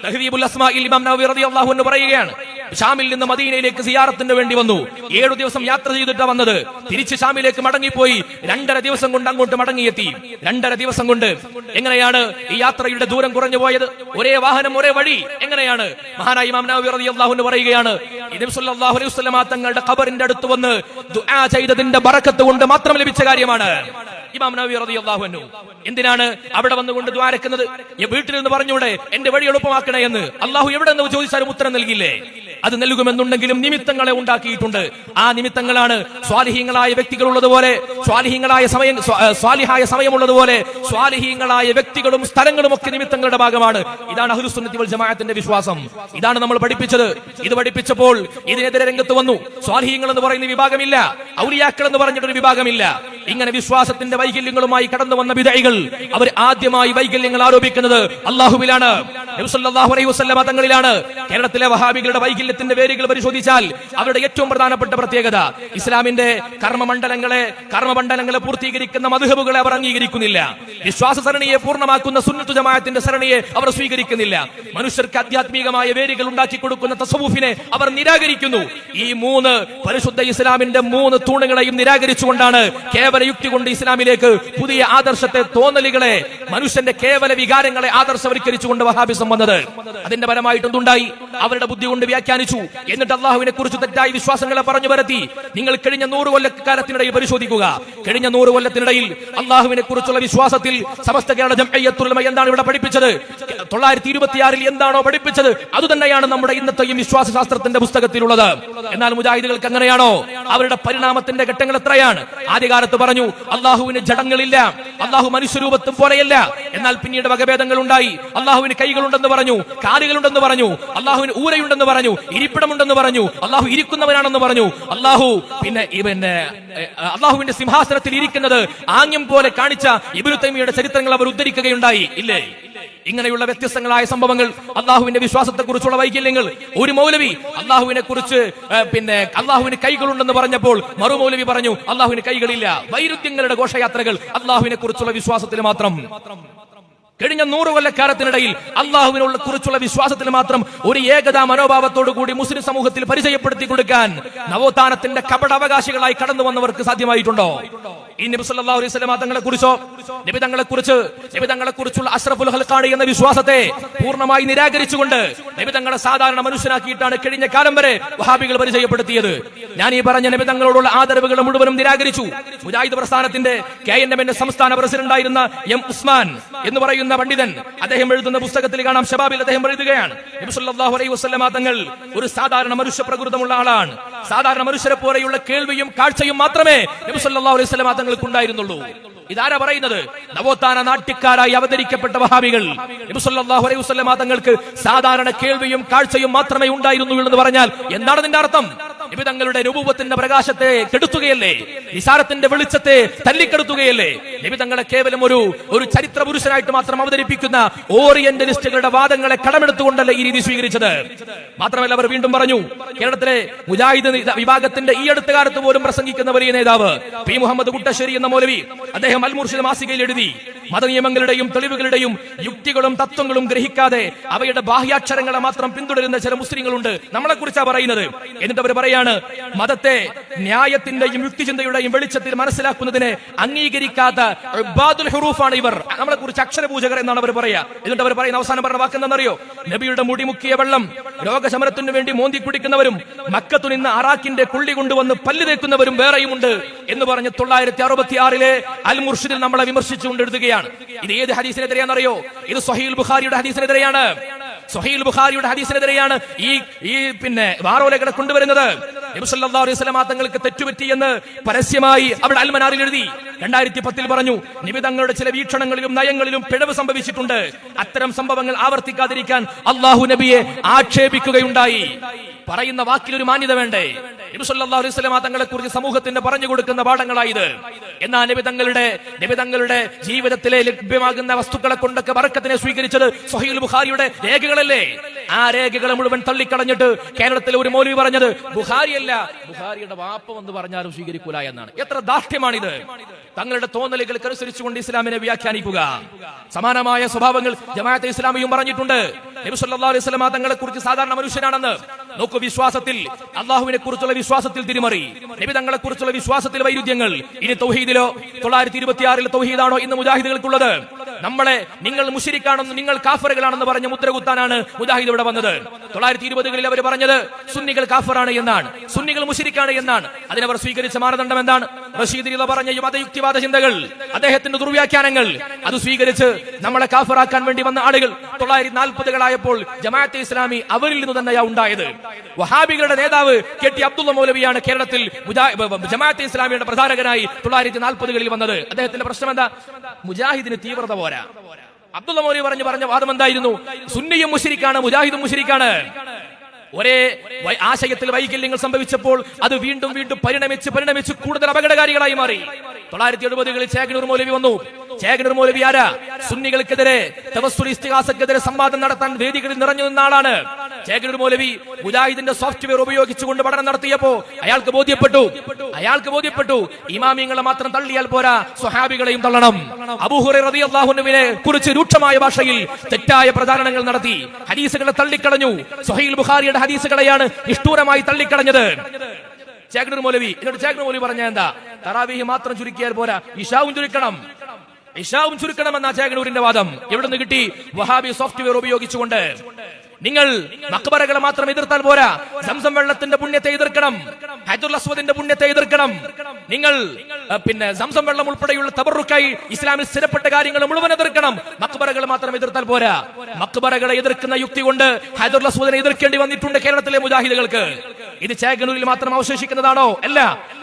തഹ്ദീബുൽ അസ്മാഇൽ ഇമാം നവവി റളിയല്ലാഹു അൻഹു പറയുകയാണ്, ഷാമിൽ നിന്ന് മദീനയിലേക്ക് സിയാറത്തിന് വേണ്ടി വന്നു. 7 ദിവസം യാത്ര ചെയ്തിട്ടാണ് വന്നത്. തിരിച്ച് ഷാമിലേക്ക് മടങ്ങിപ്പോയി 2.5 ദിവസം കൊണ്ട് അങ്ങോട്ട് മടങ്ങിയെത്തി. 2.5 ദിവസം കൊണ്ട്. എങ്ങനെയാണ് ഈ യാത്രയുടെ ദൂരം കുറഞ്ഞു പോയത്? ഒരേ വാഹനം, ഒരേ വഴി. എങ്ങനെയാണ്? മഹാനായ ഇമാം നവവി റളിയല്ലാഹു അൻഹു പറയുകയാണ്, നബി സല്ലല്ലാഹു അലൈഹി വസല്ലം തങ്ങളുടെ ഖബറിന്റെ അടുത്ത് വന്ന് ദുആ ചെയ്തതിന്റെ ബറക്കത്ത് കൊണ്ട് മാത്രം ലഭിച്ച കാര്യമാണ്. ഇമാം നവവി റളിയല്ലാഹു അൻഹു എന്തിനാണ് അവിടെ വന്നുകൊണ്ട് ദ്വാരക്കുന്നത്? വീട്ടിൽ നിന്ന് പറഞ്ഞൂടെ എന്റെ വഴി എളുപ്പമാക്കണേ എന്ന്? അല്ലാഹു എവിടെ നിന്ന് ചോദിച്ചാലും ഉത്തരം നൽകില്ലേ? അത് നൽകുമെന്നുണ്ടെങ്കിലും നിമിത്തങ്ങളെ ഉണ്ടാക്കിയിട്ടുണ്ട്. ആ നിമിത്തങ്ങളാണ് സ്വാലിഹീങ്ങളായ വ്യക്തികൾ ഉള്ളതുപോലെ, സ്വാലിഹായ സമയമുള്ളതുപോലെ സ്വാലിഹീങ്ങളായ വ്യക്തികളും സ്ഥലങ്ങളും ഒക്കെ നിമിത്തങ്ങളുടെ ഭാഗമാണ്. ഇതാണ് അഹ്ലുസ് സുന്നത്തി വൽ ജമാഅത്തിന്റെ വിശ്വാസം. ഇതാണ് നമ്മൾ പഠിപ്പിച്ചത്. ഇത് പഠിപ്പിച്ചപ്പോൾ ഇതിനെതിരെ രംഗത്ത് വന്നു. സ്വാലിഹീങ്ങൾ എന്ന് പറയുന്ന വിഭാഗമില്ല, ഔലിയാക്കൾ എന്ന് പറഞ്ഞിട്ടൊരു വിഭാഗമില്ല. ഇങ്ങനെ വിശ്വാസത്തിന്റെ വൈകല്യങ്ങളുമായി കടന്നു വന്ന ബിദ്അകൾ, അവർ ആദ്യമായി വൈകല്യങ്ങൾ ആരോപിക്കുന്നത് അല്ലാഹുവിലാണ്, നബി സല്ലല്ലാഹു അലൈഹി വസല്ലം തങ്ങളിലാണ്. കേരളത്തിലെ വഹാബികളുടെ വൈകല്യത്തിന്റെ വേരുകൾ പരിശോധിച്ചാൽ അവരുടെ ഏറ്റവും പ്രധാനപ്പെട്ട പ്രത്യേകത, ഇസ്ലാമിന്റെ കർമ്മമണ്ഡലങ്ങളെ പൂർത്തീകരിക്കുന്ന മദ്ഹബുകളെ അവർ അംഗീകരിക്കുന്നില്ല. വിശ്വാസ സരണിയെ പൂർണ്ണമാക്കുന്ന സുന്നത്ത് ജമാഅത്തിന്റെ സരണിയെ അവർ സ്വീകരിക്കുന്നില്ല. മനുഷ്യർക്ക് ആധ്യാത്മികമായ വേരുകൾ ഉണ്ടാക്കി കൊടുക്കുന്ന തസവൂഫിനെ അവർ നിരാകരിക്കുന്നു. ഈ 3 പരിശുദ്ധ ഇസ്ലാമിന്റെ 3 തൂണുകളെയും നിരാകരിച്ചുകൊണ്ടാണ് കേവല യുക്തി കൊണ്ട് ഇസ്ലാമിലേക്ക് പുതിയ ആദർശത്തെ, തോന്നലുകളെ, മനുഷ്യന്റെ കേവല വികാരങ്ങളെ ആദർശവൽക്കരിച്ചുകൊണ്ട് വഹാബിസം വന്നത്. അതിന്റെ ഫലമായിട്ട് എന്തുണ്ടായി? അവരുടെ ബുദ്ധി കൊണ്ട് വ്യാഖ്യാനിച്ചു. എന്നിട്ട് അള്ളാഹുവിനെ കുറിച്ച് തെറ്റായ വിശ്വാസങ്ങളെ പറഞ്ഞു പരത്തി. നിങ്ങൾ കഴിഞ്ഞ 100 കൊല്ലക്കാലത്തിനിടയിൽ പരിശോധിക്കുക. കഴിഞ്ഞ 100 കൊല്ലത്തിനിടയിൽ അള്ളാഹുവിനെ കുറിച്ചുള്ള വിശ്വാസത്തിൽ സമസ്ത കേരള ജംഇയ്യത്തുൽ ഉലമ എന്താണ് ഇവിടെ പഠിപ്പിച്ചത്? 926 എന്താണോ പഠിപ്പിച്ചത് അതുതന്നെയാണ് നമ്മുടെ ഇന്നത്തെയും വിശ്വാസ ശാസ്ത്രത്തിന്റെ പുസ്തകത്തിലുള്ളത്. എന്നാൽ മുജാഹിദുകൾക്ക് അങ്ങനെയാണോ? അവരുടെ പരിണാമത്തിന്റെ ഘട്ടങ്ങൾ എത്രയാണ്? ആദ്യകാലത്ത് പറഞ്ഞു അള്ളാഹുവിന് ജഡങ്ങളില്ല, അള്ളാഹു മനുഷ്യരൂപത്തും പോലെയല്ല. എന്നാൽ പിന്നീട് വകഭേദങ്ങൾ ഉണ്ടായി. അള്ളാഹുവിന് കൈകളുണ്ടെന്ന് പറഞ്ഞു, കാലുകളുണ്ടെന്ന് പറഞ്ഞു, അള്ളാഹുവിന് ഊരയുണ്ടെന്ന് പറഞ്ഞു, ഇരിപ്പിടമുണ്ടെന്ന് പറഞ്ഞു, അള്ളാഹു ഇരിക്കുന്നവനാണെന്ന് പറഞ്ഞു. അള്ളാഹുവിന്റെ സിംഹാസനത്തിൽ ഇരിക്കുന്നത് ആംഗ്യം പോലെ കാണിച്ച ഇബ്നു തൈമിയുടെ ചരിത്രങ്ങൾ അവർ ഉദ്ധരിക്കുകയുണ്ടായി. ഇല്ലേ? ഇങ്ങനെയുള്ള വ്യത്യസ്തങ്ങളായ സംഭവങ്ങൾ, അള്ളാഹുവിന്റെ വിശ്വാസത്തെ കുറിച്ചുള്ള വൈകല്യങ്ങൾ. ഒരു മൗലവി അള്ളാഹുവിനെ കുറിച്ച് അള്ളാഹുവിന് കൈകളുണ്ടെന്ന് പറഞ്ഞപ്പോൾ മറു മൗലവി പറഞ്ഞു അള്ളാഹുവിന് കൈകളില്ല. വൈരുദ്ധ്യങ്ങളുടെ ഘോഷയാത്രകൾ അള്ളാഹുവിനെ കുറിച്ചുള്ള വിശ്വാസത്തിൽ മാത്രം. കഴിഞ്ഞ 100 കൊല്ലക്കാലത്തിനിടയിൽ അള്ളാഹുവിനുള്ള കുറിച്ചുള്ള വിശ്വാസത്തിൽ മാത്രം ഒരു ഏകതാ മനോഭാവത്തോടു കൂടി മുസ്ലിം സമൂഹത്തിൽ പരിചയപ്പെടുത്തി കൊടുക്കാൻ നവോത്ഥാനത്തിന്റെ കപട അവകാശികളായി കടന്നു വന്നവർക്ക് സാധ്യമായിട്ടുണ്ടോ? ഈ നബി സല്ലല്ലാഹു അലൈഹി വസല്ലം നബി തങ്ങളെ കുറിച്ചുള്ള അഷ്റഫുൽ ഖൽഖാണ് എന്ന വിശ്വാസത്തെ പൂർണ്ണമായി നിരാകരിച്ചുകൊണ്ട് നബി തങ്ങളെ സാധാരണ മനുഷ്യനാക്കിയിട്ടാണ് കഴിഞ്ഞ കാലം വരെ വഹാബികൾ പരിചയപ്പെടുത്തിയത്. ഞാൻ ഈ പറഞ്ഞ നബി തങ്ങളോടുള്ള ആദരവുകൾ മുഴുവനും നിരാകരിച്ചു. മുജാഹിദ് പ്രസ്ഥാനത്തിന്റെ KNM സംസ്ഥാന പ്രസിഡന്റായിരുന്ന എം ഉസ്മാൻ എന്ന് പറയുന്ന പണ്ഡിതൻ അദ്ദേഹം എഴുതുന്ന പുസ്തകത്തിൽ കാണാം, ഷബാബിൽ അദ്ദേഹം എഴുതുകയാണ്, നബി സല്ലല്ലാഹു അലൈഹി വസല്ലം തങ്ങൾ ഒരു സാധാരണ മനുഷ്യ പ്രകൃതമുള്ള ആളാണ്. സാധാരണ മനുഷ്യരെ പോലെയുള്ള കേൾവിയും കാഴ്ചയും മാത്രമേ നബി സല്ലല്ലാഹു അലൈഹി വസല്ലം തങ്ങൾക്ക് ഉണ്ടായിരുന്നുള്ളൂ. ഇതാരാ പറയുന്നത്? നവോത്ഥാന നാട്യക്കാരായി അവതരിക്കപ്പെട്ട വഹാബികൾ. നബി സല്ലല്ലാഹു അലൈഹി വസല്ലം തങ്ങൾക്ക് സാധാരണ കേൾവിയും കാഴ്ചയും മാത്രമേ ഉണ്ടായിരുന്നുള്ളൂ എന്ന് പറഞ്ഞാൽ എന്താണ് ഇതിന്റെ അർത്ഥം? നബി തങ്ങളുടെ നുബുവത്തിന്റെ പ്രകാശത്തെ കെടുത്തുകയല്ലേ? നിസാരത്തിന്റെ വെളിച്ചത്തെ തല്ലിക്കെടുത്തുകയല്ലേ? നബി തങ്ങളെ കേവലം ഒരു ചരിത്ര പുരുഷനായിട്ട് മാത്രം അവതരിപ്പിക്കുന്ന ഓറിയന്റലിസ്റ്റുകളുടെ വാദങ്ങളെ കടമെടുത്തുകൊണ്ടല്ലേ ഈ രീതി സ്വീകരിച്ചത്? മാത്രമല്ല, അവർ വീണ്ടും പറഞ്ഞു, കേരളത്തിലെ മുജാഹിദ് വിഭാഗത്തിന്റെ ഈ അടുത്ത കാലത്ത് പോലും പ്രസംഗിക്കുന്ന വലിയ നേതാവ് പി മുഹമ്മദ് കുട്ടശ്ശേരി എന്ന മൗലവി, അദ്ദേഹം അൽ മുർഷിദ് മാസികയിൽ എഴുതി, മതനിയമങ്ങളുടെയും തെളിവുകളുടെയും യുക്തികളും തത്വങ്ങളും ഗ്രഹിക്കാതെ അവയുടെ ബാഹ്യാക്ഷരങ്ങളെ മാത്രം പിന്തുടരുന്ന ചില മുസ്ലിങ്ങളുണ്ട്, നമ്മളെ കുറിച്ചാണ് പറയുന്നത്. എന്നിട്ട് അവർ പറയാണ്, മതത്തെ ന്യായത്തിന്റെയും യുക്തിചിന്തയുടെയും വെളിച്ചത്തിൽ മനസ്സിലാക്കുന്നതിനെ അംഗീകരിക്കാത്ത ഇബാദുൽ ഹുറൂഫാണ് ഇവർ, നമ്മളെ കുറിച്ച് അക്ഷരപൂജകർ എന്നാണ് അവർ പറയാ. എന്നിട്ട് അവർ പറയുന്ന അവസാനം പറഞ്ഞ വാക്കെന്താണെന്നറിയോ? നബിയുടെ മുടി മുക്കിയ വെള്ളം രോഗശമനത്തിനു വേണ്ടി മോന്തി കുടിക്കുന്നവരും മക്കത്തു നിന്ന് അറാഖിന്റെ കുള്ളി കൊണ്ടുവന്ന് പല്ല് തേക്കുന്നവരും വേറെയുമുണ്ട് എന്ന് പറഞ്ഞ് 1966 അൽ മുർഷിദിൽ നമ്മളെ വിമർശിച്ചുകൊണ്ട് എഴുതുകയാണ്. ഇത് ഏത് ഹദീസിനെതിരെയാണെന്നറിയോ? ഇത് സ്വഹീഹുൽ ബുഖാരിയുടെ ഹദീസിനെതിരെയാണ്. സ്വഹീഹുൽ ബുഖാരിയുടെ ഹദീസിനെതിരെയാണ് ഈ വാറോലകളെ കൊണ്ടുവരുന്നത്. നബി സല്ലല്ലാഹു അലൈഹി വസല്ലം തങ്ങൾക്ക് തെറ്റുപറ്റി എന്ന് പരസ്യമായി അവിടെ അൽമനാറിൽ എഴുതി. 2010 പറഞ്ഞു, നബി തങ്ങളുടെ ചില വീക്ഷണങ്ങളിലും നയങ്ങളിലും പിഴവ് സംഭവിച്ചിട്ടുണ്ട്. അത്തരം സംഭവങ്ങൾ ആവർത്തിക്കാതിരിക്കാൻ അല്ലാഹു നബിയെ ആക്ഷേപിക്കുകയുണ്ടായി. പറയുന്ന വാക്കിൽ ഒരു മാന്യത വേണ്ടേ? നബി സല്ലല്ലാഹു അലൈഹി വസല്ലം തങ്ങളെ കുറിച്ച് സമൂഹത്തിന് പറഞ്ഞു കൊടുക്കുന്ന പാഠങ്ങളായത്. എന്നാൽ നബി തങ്ങളുടെ ജീവിതത്തിലെ ലഭ്യമാകുന്ന വസ്തുക്കളെ കൊണ്ടൊക്കെ ബറക്കത്തിനെ സ്വീകരിച്ചത് സ്വഹീഹുൽ ബുഖാരിയുടെ രേഖകളല്ലേ? ആ രേഖകളെ മുഴുവൻ തള്ളിക്കളഞ്ഞിട്ട് കേരളത്തിലെ ഒരു മൗലവി പറഞ്ഞത് ബുഖാരിയല്ല, ബുഖാരിയുടെ വാപ്പ എന്ന് പറഞ്ഞാലും സ്വീകരിക്കൂല എന്നാണ്. എത്ര ദാഷ്ട്യമാണിത്! തങ്ങളുടെ തോന്നലുകൾക്ക് അനുസരിച്ചുകൊണ്ട് ഇസ്ലാമിനെ വ്യാഖ്യാനിക്കുക. സമാനമായ സ്വഭാവങ്ങൾ ജമാഅത്തെ ഇസ്ലാമിയും പറഞ്ഞിട്ടുണ്ട്. നബി സല്ലല്ലാഹു അലൈഹി വസല്ലം തങ്ങളെ കുറിച്ച് സാധാരണ മനുഷ്യനാണെന്ന്. നോക്കൂ, വിശ്വാസത്തിൽ, അള്ളാഹുവിനെ കുറിച്ചുള്ള വിശ്വാസത്തിൽ തിരിമറി, നബി തങ്ങളെ കുറിച്ചുള്ള വിശ്വാസത്തിൽ വൈരുദ്ധ്യങ്ങൾ. ഇനി തൗഹീദിലോ 1926 തൗഹീദാണോ ഇന്ന് മുജാഹിദുകൾക്കുള്ളത്? നമ്മളെ നിങ്ങൾ മുശ്രിക്കാണെന്ന്, നിങ്ങൾ കാഫറുകളാണെന്ന് പറഞ്ഞ് മുദ്രകുത്താനാണ് മുജാഹിദ് ഇവിടെ വന്നത്. 1920 അവർ പറഞ്ഞത് സുന്നികൾ കാഫറാണ് എന്നാണ്, സുന്നികൾ മുശ്രിക്കാണ് എന്നാണ്. അതിനവർ സ്വീകരിച്ച മാനദണ്ഡം എന്താണ്? റഷീദ് റിള പറഞ്ഞ മതയുക്തിവാദ ചിന്തകൾ, അദ്ദേഹത്തിന്റെ ദുർവ്യാഖ്യാനങ്ങൾ, അത് സ്വീകരിച്ച് നമ്മളെ കാഫറാക്കാൻ വേണ്ടി വന്ന ആളുകൾ 1940 ജമാഅത്തെ ഇസ്ലാമി അവരിൽ നിന്ന് തന്നെയാ ഉണ്ടായത്. വഹാബികളുടെ നേതാവ് KT അബ്ദുള്ള മൗലവിയാണ് കേരളത്തിൽ ജമാഅത്തെ ഇസ്ലാമിയുടെ പ്രധാനകനായി 1940 വന്നത്. അദ്ദേഹത്തിന്റെ പ്രശ്നം എന്താ? മുജാഹിദിന് തീവ്രത പോരാ. അബ്ദുള്ള മൗലവി പറഞ്ഞ വാദം എന്തായിരുന്നു? സുന്നിയും മുശ്രിക്കാണ്, മുജാഹിദും മുശ്രിക്കാണ്. ഒരേ ആശയത്തിൽ വൈകല്യങ്ങൾ സംഭവിച്ചപ്പോൾ അത് വീണ്ടും പരിണമിച്ച് കൂടുതൽ അപകടകാരികളായി മാറി. 1970 ചേകനൂർ മൗലവി വന്നു. ചേകനൂർ മൗലവി ആരാ? സുന്നികൾക്കെതിരെ, തവസ്സുൽ ഇസ്തിഗാസക്കെതിരെ സംവാദം നടത്താൻ വേദികളിൽ നിറഞ്ഞു നിന്ന ആളാണ്. ചേകനൂർ മൗലവി മുജാഹിദിന്റെ സോഫ്റ്റ്വെയർ ഉപയോഗിച്ചുകൊണ്ട് പഠനം നടത്തിയപ്പോ അയാൾക്ക് ബോധ്യപ്പെട്ടു ഇമാമിങ്ങളെ മാത്രം തള്ളിയാൽ പോരാ, സ്വഹാബികളെയും തള്ളണം. അബൂ ഹുറൈറ റളിയല്ലാഹു അൻഹുവിനെ കുറിച്ച് രൂക്ഷമായ ഭാഷയിൽ തെറ്റായ പ്രചാരണങ്ങൾ നടത്തി, ഹദീസുകളെ തള്ളിക്കളഞ്ഞു. സ്വഹീഹുൽ ബുഖാരിയുടെ ഹദീസുകളെയാണ് നിഷ്ഠൂരമായി തള്ളിക്കളഞ്ഞത് ചേകനൂർ മൗലവി. എന്നിട്ട് ചേകനൂർ മൗലവി പറഞ്ഞ എന്താ? തറാവീഹ് മാത്രം ചുരുക്കിയാൽ പോരാ, ഇശാവും ചുരുക്കണം എന്ന ചേകനൂരിന്റെ വാദം. എവിടെ നിന്ന് കിട്ടി? വഹാബി സോഫ്റ്റ്വെയർ ഉപയോഗിച്ചുകൊണ്ട്. നിങ്ങൾ മഖ്ബറകളെ മാത്രം എതിർത്താൽ പോരാ, സംസം വെള്ളത്തിന്റെ പുണ്യത്തെ എതിർക്കണം, ഹജറുൽ അസ്വദിന്റെ പുണ്യത്തെ എതിർക്കണം. നിങ്ങൾ സംസം വെള്ളം ഉൾപ്പെടെയുള്ള തബറുക്കായി ഇസ്ലാമിൽ സ്ഥിരപ്പെട്ട കാര്യങ്ങൾ മുഴുവൻ എതിർക്കണം. മഖ്ബറകളെ മാത്രം എതിർത്താൽ പോരാ. മഖ്ബറകളെ എതിർക്കുന്ന യുക്തി കൊണ്ട് ഹജറുൽ അസ്വദിനെ എതിർക്കേണ്ടി വന്നിട്ടുണ്ട് കേരളത്തിലെ മുജാഹിദുകൾക്ക്. ഇത് ചേകനൂരിൽ മാത്രം അവശേഷിക്കുന്നതാണോ? അല്ല.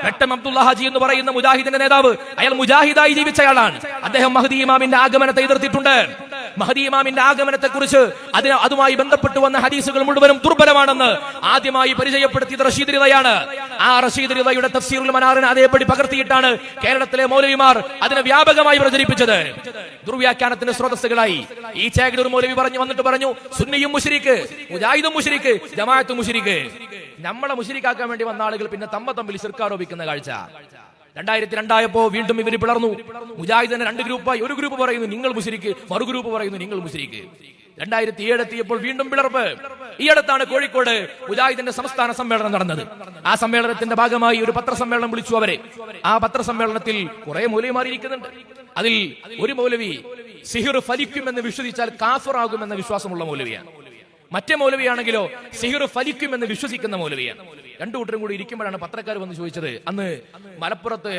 വെട്ടം അബ്ദുള്ള ഹാജി എന്ന് പറയുന്ന മുജാഹിദിന്റെ നേതാവ്, അയാൾ മുജാഹിദായി ജീവിച്ചയാളാണ്. അദ്ദേഹം മഹ്ദി ഇമാമിന്റെ ആഗമനത്തെ എതിർത്തിട്ടുണ്ട്. മഹ്ദി ഇമാമിന്റെ ആഗമനത്തെ കുറിച്ച് അതുമായി ബന്ധപ്പെട്ടു വന്ന ഹദീസുകൾ മുഴുവനും ദുർബലമാണെന്ന് ആദ്യമായി പരിചയപ്പെടുത്തിയത് റഷീദ് റിളയാണ്. ആ റഷീദ് റിളയുടെ തഫ്സീറുൽ മനാറിനെ അതേപടി പകർത്തിയിട്ടാണ് കേരളത്തിലെ മൗലവിമാർ അതിനെ വ്യാപകമായി പ്രചരിപ്പിച്ചത്. ദുർവ്യാഖ്യാനത്തിന്റെ സ്രോതസ്സുകളായി ഈ ചേകനൂർ മൗലവി പറഞ്ഞു സുന്നിയും മുശ്രിക്ക്, മുജാഹിദും മുശ്രിക്ക്, ജമാഅത്തും മുശ്രിക്ക്. നമ്മളെ മുശ്രിക്കാക്കാൻ വേണ്ടി വന്ന ആളുകൾ പിന്നെ തമ്മിൽ ശിർക്ക് ആരോപിക്കുന്ന കാഴ്ച. 2002 വീണ്ടും ഇവർ പിളർന്നു. മുജാഹിദിനെ 2 ഗ്രൂപ്പായി. ഒരു ഗ്രൂപ്പ് പറയുന്നു നിങ്ങൾ മുശ്രിക്ക്, മറു ഗ്രൂപ്പ് പറയുന്നു നിങ്ങൾ മുശ്രിക്ക്. 2007 എത്തിയപ്പോൾ വീണ്ടും പിളർപ്പ്. ഈ അടുത്താണ് കോഴിക്കോട് മുജാഹിദിന്റെ സംസ്ഥാന സമ്മേളനം നടന്നത്. ആ സമ്മേളനത്തിന്റെ ഭാഗമായി ഒരു പത്രസമ്മേളനം വിളിച്ചു അവരെ. ആ പത്രസമ്മേളനത്തിൽ കുറെ മൗലവിമാരിയിരിക്കുന്നുണ്ട്. അതിൽ ഒരു മൗലവി സിഹിർ ഫലിക്കുമെന്ന് വിശ്വസിച്ചാൽ കാഫിറാകുമെന്ന വിശ്വാസമുള്ള മൗലവിയാണ്. മറ്റേ മൗലവിയാണെങ്കിലോ സിഹിർ ഫലിക്കുമെന്ന് വിശ്വസിക്കുന്ന മൗലവിയാണ്. രണ്ടു കൂട്ടരും കൂടി ഇരിക്കുമ്പോഴാണ് പത്രക്കാർ വന്ന് ചോദിച്ചത്. അന്ന് മലപ്പുറത്ത്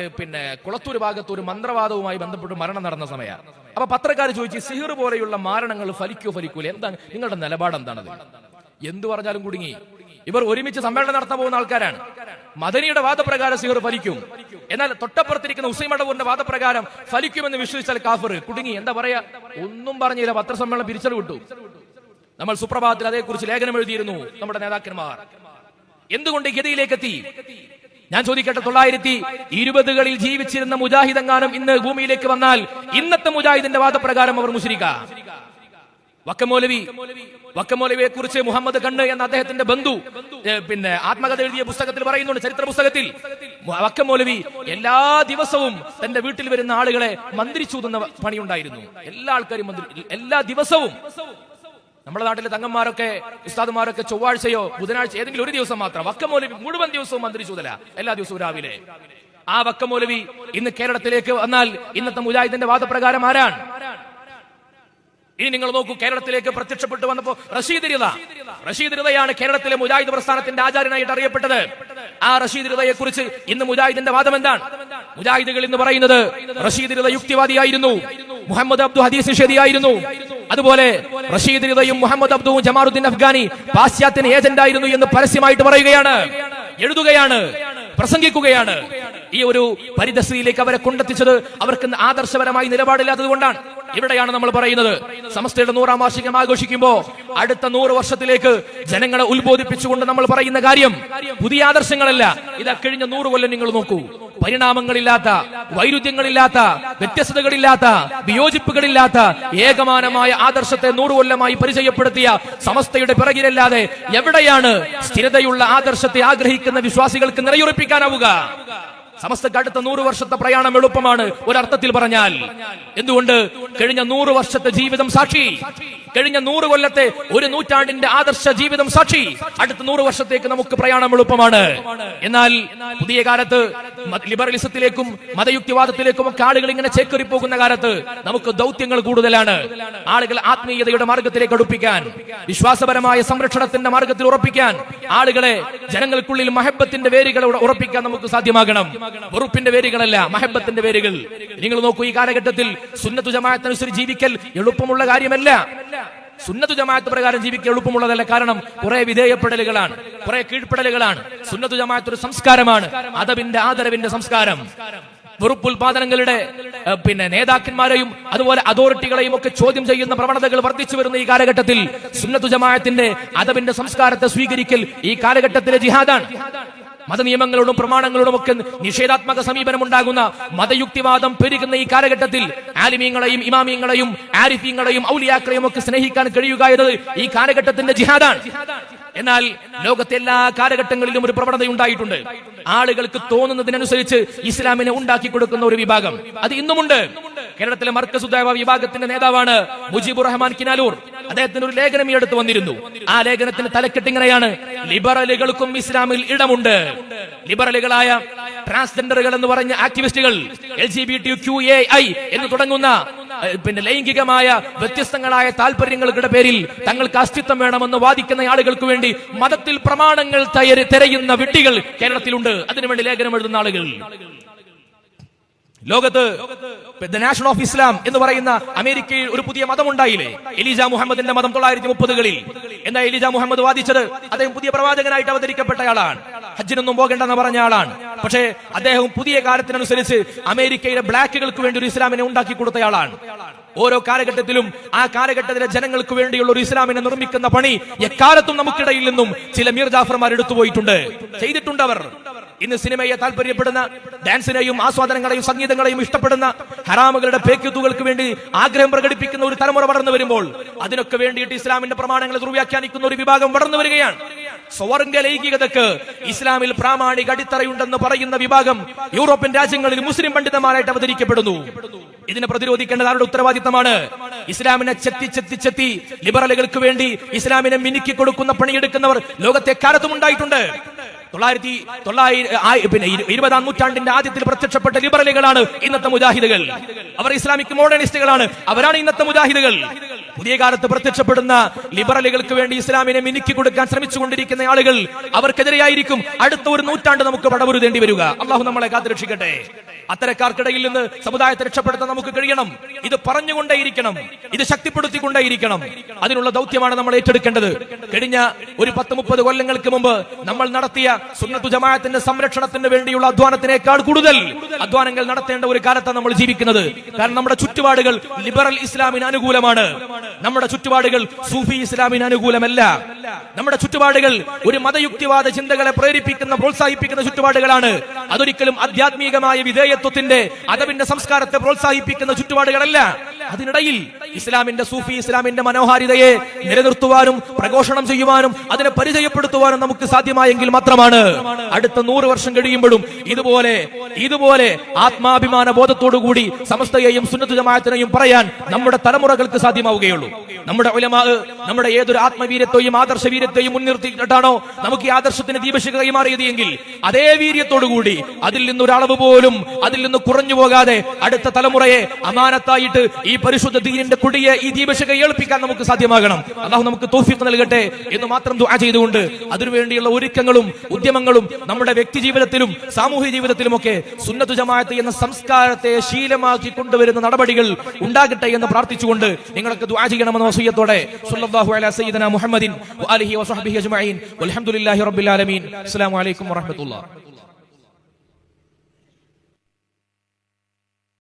കുളത്തൂർ ഭാഗത്ത് ഒരു മന്ത്രവാദവുമായി ബന്ധപ്പെട്ട് മരണം നടന്ന സമയമാണ്. അപ്പൊ പത്രക്കാർ ചോദിച്ചു, സിഹിർ പോലെയുള്ള മാരണങ്ങൾ ഫലിക്കൂല, എന്താണ് നിങ്ങളുടെ നിലപാട്? എന്താണത്? എന്തു പറഞ്ഞാലും കുടുങ്ങി. ഇവർ ഒരുമിച്ച് സമ്മേളനം നടത്താൻ പോകുന്ന ആൾക്കാരാണ്. മദനിയുടെ വാദപ്രകാരം സിഹിർ ഫലിക്കും, എന്നാൽ തൊട്ടപ്പുറത്തിരിക്കുന്ന ഉസൈമടവൂരിന്റെ വാദപ്രകാരം ഫലിക്കുമെന്ന് വിശ്വസിച്ചാൽ കാഫിർ. കുടുങ്ങി. എന്താ പറയാ? ഒന്നും പറഞ്ഞില്ല. പത്രസമ്മേളനം പിരിച്ചൽ വിട്ടു. നമ്മൾ സുപ്രഭാതത്തിൽ അതേക്കുറിച്ച് ലേഖനം എഴുതിയിരുന്നു. നമ്മുടെ നേതാക്കന്മാർ എന്തുകൊണ്ട് ഗതിയിലേക്ക് എത്തി? ഞാൻ ചോദിക്കട്ടെ, 1920കളിൽ ജീവിച്ചിരുന്ന മുജാഹിദെങ്ങാനും ഇന്ന് ഭൂമിയിലേക്ക് വന്നാൽ ഇന്നത്തെ മുജാഹിദിന്റെ വാദപ്രകാരം അവർ മുശ്രിക്ക? വക്കമൗലവിയെ കുറിച്ച് മുഹമ്മദ് കണ്ണ് എന്ന അദ്ദേഹത്തിന്റെ ബന്ധു ആത്മകഥ എഴുതിയ പുസ്തകത്തിൽ പറയുന്നുണ്ട്, ചരിത്ര പുസ്തകത്തിൽ. വക്കമൗലവി എല്ലാ ദിവസവും തന്റെ വീട്ടിൽ വരുന്ന ആളുകളെ മന്ത്രിച്ചൂതുന്ന പണിയുണ്ടായിരുന്നു. എല്ലാ ആൾക്കാരും എല്ലാ ദിവസവും. നമ്മുടെ നാട്ടിലെ തങ്ങന്മാരൊക്കെ ഉസ്താദുമാരൊക്കെ ചൊവ്വാഴ്ചയോ ബുധനാഴ്ച ഏതെങ്കിലും ഒരു ദിവസം മാത്രം. വക്കമൗലവി മുഴുവൻ ദിവസവും മന്ത്രിച്ചൂതല, എല്ലാ ദിവസവും രാവിലെ. ആ വക്കമൗലവി ഇന്ന് കേരളത്തിലേക്ക് വന്നാൽ ഇന്നത്തെ മുജാഹിദിന്റെ വാദപ്രകാരം ആരാണ്? ഇനി നിങ്ങൾ നോക്കൂ, കേരളത്തിലേക്ക് പ്രത്യക്ഷപ്പെട്ടു വന്നപ്പോ റഷീദ് റിദയാണ് കേരളത്തിലെ മുജാഹിദ് പ്രസ്ഥാനത്തിന്റെ ആചാര്യനായിട്ട് അറിയപ്പെട്ടത്. ആ റഷീദ് റിദയെ കുറിച്ച് ഇന്ന് മുജാഹിദിന്റെ വാദം എന്താണ്? മുജാഹിദുകൾ എന്ന് പറയുന്നത് റഷീദ് റിദ യുക്തിവാദിയായിരുന്നു, മുഹമ്മദ് അബ്ദു ഹദീസ് നിഷേധിയായിരുന്നു. അതുപോലെ റഷീദ് റിദയും മുഹമ്മദ് അബ്ദുവും ജമാലുദ്ദീൻ അഫ്ഗാനി പാശ്ചാത്യൻ ഏജന്റ് ആയിരുന്നു എന്ന് പരസ്യമായിട്ട് പറയുകയാണ്, എഴുതുകയാണ്, പ്രസംഗിക്കുകയാണ്. ഈ ഒരു പരിതസ്ഥിതിയിലേക്ക് അവരെ കൊണ്ടെത്തിച്ചത് അവർക്ക് ആദർശപരമായി നിലപാടില്ലാത്തത് കൊണ്ടാണ്. ഇവിടെയാണ് നമ്മൾ പറയുന്നത്, സമസ്തയുടെ 100ാം വാർഷികം ആഘോഷിക്കുമ്പോ അടുത്ത 100 വർഷത്തിലേക്ക് ജനങ്ങളെ ഉത്ബോധിപ്പിച്ചുകൊണ്ട് നമ്മൾ പറയുന്ന കാര്യം പുതിയ ആദർശങ്ങളല്ല. ഇതാ കഴിഞ്ഞ 100 കൊല്ലം നിങ്ങൾ നോക്കൂ, പരിണാമങ്ങളില്ലാത്ത, വൈരുദ്ധ്യങ്ങളില്ലാത്ത, വ്യത്യസ്തതകളില്ലാത്ത, വിയോജിപ്പുകളില്ലാത്ത ഏകമാനമായ ആദർശത്തെ 100 കൊല്ലമായി പരിചയപ്പെടുത്തിയ സമസ്തയുടെ പിറകിലല്ലാതെ എവിടെയാണ് സ്ഥിരതയുള്ള ആദർശത്തെ ആഗ്രഹിക്കുന്ന വിശ്വാസികൾക്ക് നിലയുറപ്പിക്കാനാവുക? സമസ്തക്ക് അടുത്ത 100 വർഷത്തെ പ്രയാണം എളുപ്പമാണ് ഒരർത്ഥത്തിൽ പറഞ്ഞാൽ. എന്തുകൊണ്ട്? കഴിഞ്ഞ 100 വർഷത്തെ ജീവിതം സാക്ഷി, കഴിഞ്ഞ 100 കൊല്ലത്തെ ഒരു നൂറ്റാണ്ടിന്റെ ആദർശ ജീവിതം സാക്ഷി. അടുത്ത 100 വർഷത്തേക്ക് നമുക്ക് പ്രയാണം എളുപ്പമാണ്. എന്നാൽ പുതിയ കാലത്ത് ലിബറലിസത്തിലേക്കും മതയുക്തിവാദത്തിലേക്കും ഒക്കെ ആളുകൾ ഇങ്ങനെ ചേക്കേറി പോകുന്ന കാലത്ത് നമുക്ക് ദൗത്യങ്ങൾ കൂടുതലാണ്. ആളുകൾ ആത്മീയതയുടെ മാർഗത്തിലേക്ക് അടുപ്പിക്കാൻ, വിശ്വാസപരമായ സംരക്ഷണത്തിന്റെ മാർഗത്തിൽ ഉറപ്പിക്കാൻ, ആളുകളെ ജനങ്ങൾക്കുള്ളിൽ മഹബത്തിന്റെ വേരുകൾ ഉറപ്പിക്കാൻ നമുക്ക് സാധ്യമാകണം. വെറുപ്പിന്റെ വേരുകളല്ല, മഹബത്തിന്റെ വേരുകൾ. നിങ്ങൾ നോക്കൂ, ഈ കാലഘട്ടത്തിൽ സുന്നത്തു ജമാഅത്തനുസരിച്ച് ജീവിക്കൽ എളുപ്പമുള്ള കാര്യമല്ല. സുന്നത്തു ജമാഅത്ത് പ്രകാരം ജീവിക്കൽ എളുപ്പമുള്ളതല്ല. കാരണം കുറെ വിധേയപ്പെടലുകളാണ്, കുറെ കീഴ്പ്പെടലുകളാണ്. സുന്നത്തു ജമാഅത്ത് ഒരു സംസ്കാരമാണ്, അദബിന്റെ ആദരവിന്റെ സംസ്കാരം. വെറുപ്പുൽപാദനങ്ങളുടെ നേതാക്കന്മാരെയും അതുപോലെ അതോറിറ്റികളെയും ഒക്കെ ചോദ്യം ചെയ്യുന്ന പ്രവണതകൾ വർദ്ധിച്ചു വരുന്ന ഈ കാലഘട്ടത്തിൽ സുന്നത്തു ജമാഅത്തിന്റെ അദബിന്റെ സംസ്കാരത്തെ സ്വീകരിക്കൽ ഈ കാലഘട്ടത്തിലെ ജിഹാദാണ്. മതനിയമങ്ങളോടും പ്രമാണങ്ങളോടും ഒക്കെ നിഷേധാത്മക സമീപനം ഉണ്ടാകുന്ന മതയുക്തിവാദം പെരുകുന്ന ഈ കാലഘട്ടത്തിൽ ആലിമീങ്ങളെയും ഇമാമിയങ്ങളെയും ആരിഫീങ്ങളെയും ഔലിയാക്കളെയും ഒക്കെ സ്നേഹിക്കാൻ കഴിയുക എന്നത് ഈ കാലഘട്ടത്തിന്റെ ജിഹാദാണ്. എന്നാൽ ലോകത്തെ എല്ലാ കാലഘട്ടങ്ങളിലും ഒരു പ്രവണത ഉണ്ടായിട്ടുണ്ട്. ആളുകൾക്ക് തോന്നുന്നതിനനുസരിച്ച് ഇസ്ലാമിനെ ഉണ്ടാക്കി കൊടുക്കുന്ന ഒരു വിഭാഗം, അത് ഇന്നുമുണ്ട്. കേരളത്തിലെ മർക്കസ് ഉദാവ വിഭാഗത്തിന്റെ നേതാവാണ് മുജീബുർ റഹ്മാൻ കിനാലൂർ. അദ്ദേഹത്തിന് ഒരു ലേഖനം ഈ അടുത്ത് വന്നിരുന്നു. ആ ലേഖനത്തിന് തലക്കെട്ടിങ്ങനെയാണ്, ലിബറലുകൾക്കും ഇസ്ലാമിൽ ഇടമുണ്ട്. ലിബറലുകളായ ട്രാൻസ്ജെൻഡറുകൾ എന്ന് പറഞ്ഞ ആക്ടിവിസ്റ്റുകൾ, LGBTQAI എന്ന് തുടങ്ങുന്ന ലൈംഗികമായ വ്യത്യസ്തങ്ങളായ താല്പര്യങ്ങളുടെ പേരിൽ തങ്ങൾക്ക് അസ്തിത്വം വേണമെന്ന് വാദിക്കുന്ന ആളുകൾക്ക് വേണ്ടി മതത്തിൽ പ്രമാണങ്ങൾ തിരയുന്ന വിഡ്ഢികൾ കേരളത്തിലുണ്ട്. അതിനുവേണ്ടി ലേഖനം എഴുതുന്ന ആളുകൾ. ലോകത്ത് നാഷണൽ ഓഫ് ഇസ്ലാം എന്ന് പറയുന്ന അമേരിക്കയിൽ ഒരു പുതിയ മതം ഉണ്ടായില്ലേ, എലീജ മുഹമ്മദിന്റെ മതം 1930കളിൽ. എന്നാൽ എലീജ മുഹമ്മദ് വാദിച്ചത് അദ്ദേഹം പുതിയ പ്രവാചകനായിട്ട് അവതരിക്കപ്പെട്ടയാളാണ്, ഹജ്ജിനൊന്നും പോകേണ്ടെന്ന് പറഞ്ഞ ആളാണ്. പക്ഷേ അദ്ദേഹം പുതിയ കാലത്തിനനുസരിച്ച് അമേരിക്കയിലെ ബ്ലാക്കുകൾക്ക് വേണ്ടി ഒരു ഇസ്ലാമിനെ ഉണ്ടാക്കി കൊടുത്തയാളാണ്. ഓരോ കാലഘട്ടത്തിലും ആ കാലഘട്ടത്തിലെ ജനങ്ങൾക്ക് വേണ്ടിയുള്ള ഒരു ഇസ്ലാമിനെ നിർമ്മിക്കുന്ന പണി എക്കാലത്തും നമുക്കിടയിൽ നിന്നും ചില മീർ ജാഫർമാർ എടുത്തുപോയിട്ടുണ്ട്, ചെയ്തിട്ടുണ്ട് അവർ. ഇന്ന് സിനിമയെ താല്പര്യപ്പെടുന്ന, ഡാൻസിനെയും ആസ്വാദനങ്ങളെയും സംഗീതങ്ങളെയും ഇഷ്ടപ്പെടുന്ന, ഹറാമുകളുടെ പേക്യൂത്തുകൾക്ക് വേണ്ടി ആഗ്രഹം പ്രകടിപ്പിക്കുന്ന ഒരു തലമുറ വളർന്നു വരുമ്പോൾ അതിനൊക്കെ വേണ്ടിയിട്ട് ഇസ്ലാമിന്റെ പ്രമാണങ്ങളെ ദുർവ്യാഖ്യാനിക്കുന്ന ഒരു വിഭാഗം വളർന്നു വരികയാണ്. സ്വർഗ ലൈംഗികതക്ക് ഇസ്ലാമിൽ പ്രാമാണിക അടിത്തറയുണ്ടെന്ന് പറയുന്ന വിഭാഗം യൂറോപ്യൻ രാജ്യങ്ങളിൽ മുസ്ലിം പണ്ഡിതന്മാരായിട്ട് അവതരിക്കപ്പെടുന്നു. ഇതിനെ പ്രതിരോധിക്കേണ്ടത് ആരുടെ ഉത്തരവാദിത്തമാണ്? ഇസ്ലാമിനെ ചെത്തി ലിബറലുകൾക്ക് വേണ്ടി ഇസ്ലാമിനെ മിനുക്കി കൊടുക്കുന്ന പണിയെടുക്കുന്നവർ ലോകത്തെ കാലത്തും ഉണ്ടായിട്ടുണ്ട്. 20ാം നൂറ്റാണ്ടിന്റെ ആദ്യത്തിൽ പ്രത്യക്ഷപ്പെട്ട ലിബറലുകളാണ് ഇന്നത്തെ മുജാഹിദുകൾ. അവർ ഇസ്ലാമിക് മോഡേണിസ്റ്റുകളാണ്. അവരാണ് ഇന്നത്തെ മുജാഹിദുകൾ. പുതിയ കാലത്ത് പ്രത്യക്ഷപ്പെടുന്ന ലിബറലുകൾക്ക് വേണ്ടി ഇസ്ലാമിനെ മിനുക്കി കൊടുക്കാൻ ശ്രമിച്ചുകൊണ്ടിരിക്കുന്ന ആളുകൾ അവർക്കെതിരെയായിരിക്കും അടുത്ത ഒരു നൂറ്റാണ്ട് നമുക്ക് പടപൊരുതേണ്ടി വരിക. അള്ളാഹു നമ്മളെ കാത്തുരക്ഷിക്കട്ടെ. അത്തരക്കാർക്കിടയിൽ നിന്ന് സമുദായത്തെ രക്ഷപ്പെടുത്താൻ നമുക്ക് കഴിയണം. ഇത് പറഞ്ഞുകൊണ്ടേയിരിക്കണം, ഇത് ശക്തിപ്പെടുത്തിക്കൊണ്ടേയിരിക്കണം. അതിനുള്ള ദൗത്യമാണ് നമ്മൾ ഏറ്റെടുക്കേണ്ടത്. കഴിഞ്ഞ ഒരു 10-30 കൊല്ലങ്ങൾക്ക് മുമ്പ് നമ്മൾ നടത്തിയ സുന്നത്തു ജമാഅത്തിന്റെ സംരക്ഷണത്തിന് വേണ്ടിയുള്ള അധ്വാനത്തിനേക്കാൾ കൂടുതൽ അധ്വാനങ്ങൾ നടത്തേണ്ട ഒരു കാലത്താണ് നമ്മൾ ജീവിക്കുന്നത്. കാരണം നമ്മുടെ ചുറ്റുപാടുകൾ ലിബറൽ ഇസ്ലാമിന് അനുകൂലമാണ്. നമ്മുടെ ചുറ്റുപാടുകൾ സൂഫി ഇസ്ലാമിന് അനുകൂലമല്ല. നമ്മുടെ ചുറ്റുപാടുകൾ ഒരു മതയുക്തിവാദ ചിന്തകളെ പ്രേരിപ്പിക്കുന്ന, പ്രോത്സാഹിപ്പിക്കുന്ന ചുറ്റുപാടുകളാണ്. അതൊരിക്കലും ആധ്യാത്മികമായ വിധേയത്വത്തിന്റെ, അദബിന്റെ സംസ്കാരത്തെ പ്രോത്സാഹിപ്പിക്കുന്ന ചുറ്റുപാടുകളല്ല. അതിനിടയിൽ ഇസ്ലാമിന്റെ, സൂഫി ഇസ്ലാമിന്റെ മനോഹാരിതയെ നിലനിർത്തുവാനും പ്രഘോഷണം ചെയ്യുവാനും അതിനെ പരിചയപ്പെടുത്തുവാനും നമുക്ക് സാധ്യമായെങ്കിൽ മാത്രമാണ് അടുത്ത 100 വർഷം കഴിയുമ്പോഴും ഇതുപോലെ ആത്മാഭിമാന ബോധത്തോടുകൂടി സമസ്തയെയും സുന്നത്ത് ജമാഅത്തിനെയും പറയാൻ നമ്മുടെ തലമുറകൾക്ക് സാധ്യമാവുകയുള്ളൂ. നമ്മുടെ ഉലമാ നമ്മുടെ ഏതൊരു ആത്മവീര്യത്തെയും ആദർശവീര്യത്തെയും മുൻനിർത്തിയിട്ടാണോ നമുക്ക് ഈ ആദർശത്തിന് ദീപശിഖ കൈമാറിയത് എങ്കിൽ അതേ വീര്യത്തോടുകൂടി അതിൽ നിന്നൊരളവ് പോലും അതിൽ നിന്ന് കുറഞ്ഞു പോകാതെ അടുത്ത തലമുറയെ അമാനത്തായിട്ട് ഈ പരിശുദ്ധ ദീനിന്റെ കൊടിയെ, ഈ ദീപശിഖ ഏൽപ്പിക്കാൻ നമുക്ക് സാധ്യമാകണം. അല്ലാഹു നമുക്ക് തൗഫീഖ് നൽകട്ടെ എന്ന് മാത്രം ദുആ ചെയ്തുകൊണ്ട് അതിനുവേണ്ടിയുള്ള ഒരുക്കങ്ങളും ഉദ്യമങ്ങളും നമ്മുടെ വ്യക്തി ജീവിതത്തിലും സാമൂഹിക ജീവിതത്തിലുമൊക്കെ സുന്നത്ത് ജമാഅത്ത് എന്ന സംസ്കാരത്തെ ശീലമാക്കി കൊണ്ടുവരുന്ന നടപടികൾ ഉണ്ടാകട്ടെ എന്ന് പ്രാർത്ഥിച്ചുകൊണ്ട് നിങ്ങളൊക്കെ ദുആ ചെയ്യണമെന്ന വസിയത്തോടെ സല്ലല്ലാഹു അലൈഹി സയ്യിദന മുഹമ്മദിൻ വആലിഹി വസഹ്ബിഹി അജ്മഈൻ വൽഹംദുലില്ലാഹി റബ്ബിൽ ആലമീൻ. അസ്സലാമു അലൈക്കും വറഹ്മത്തുള്ളാഹി.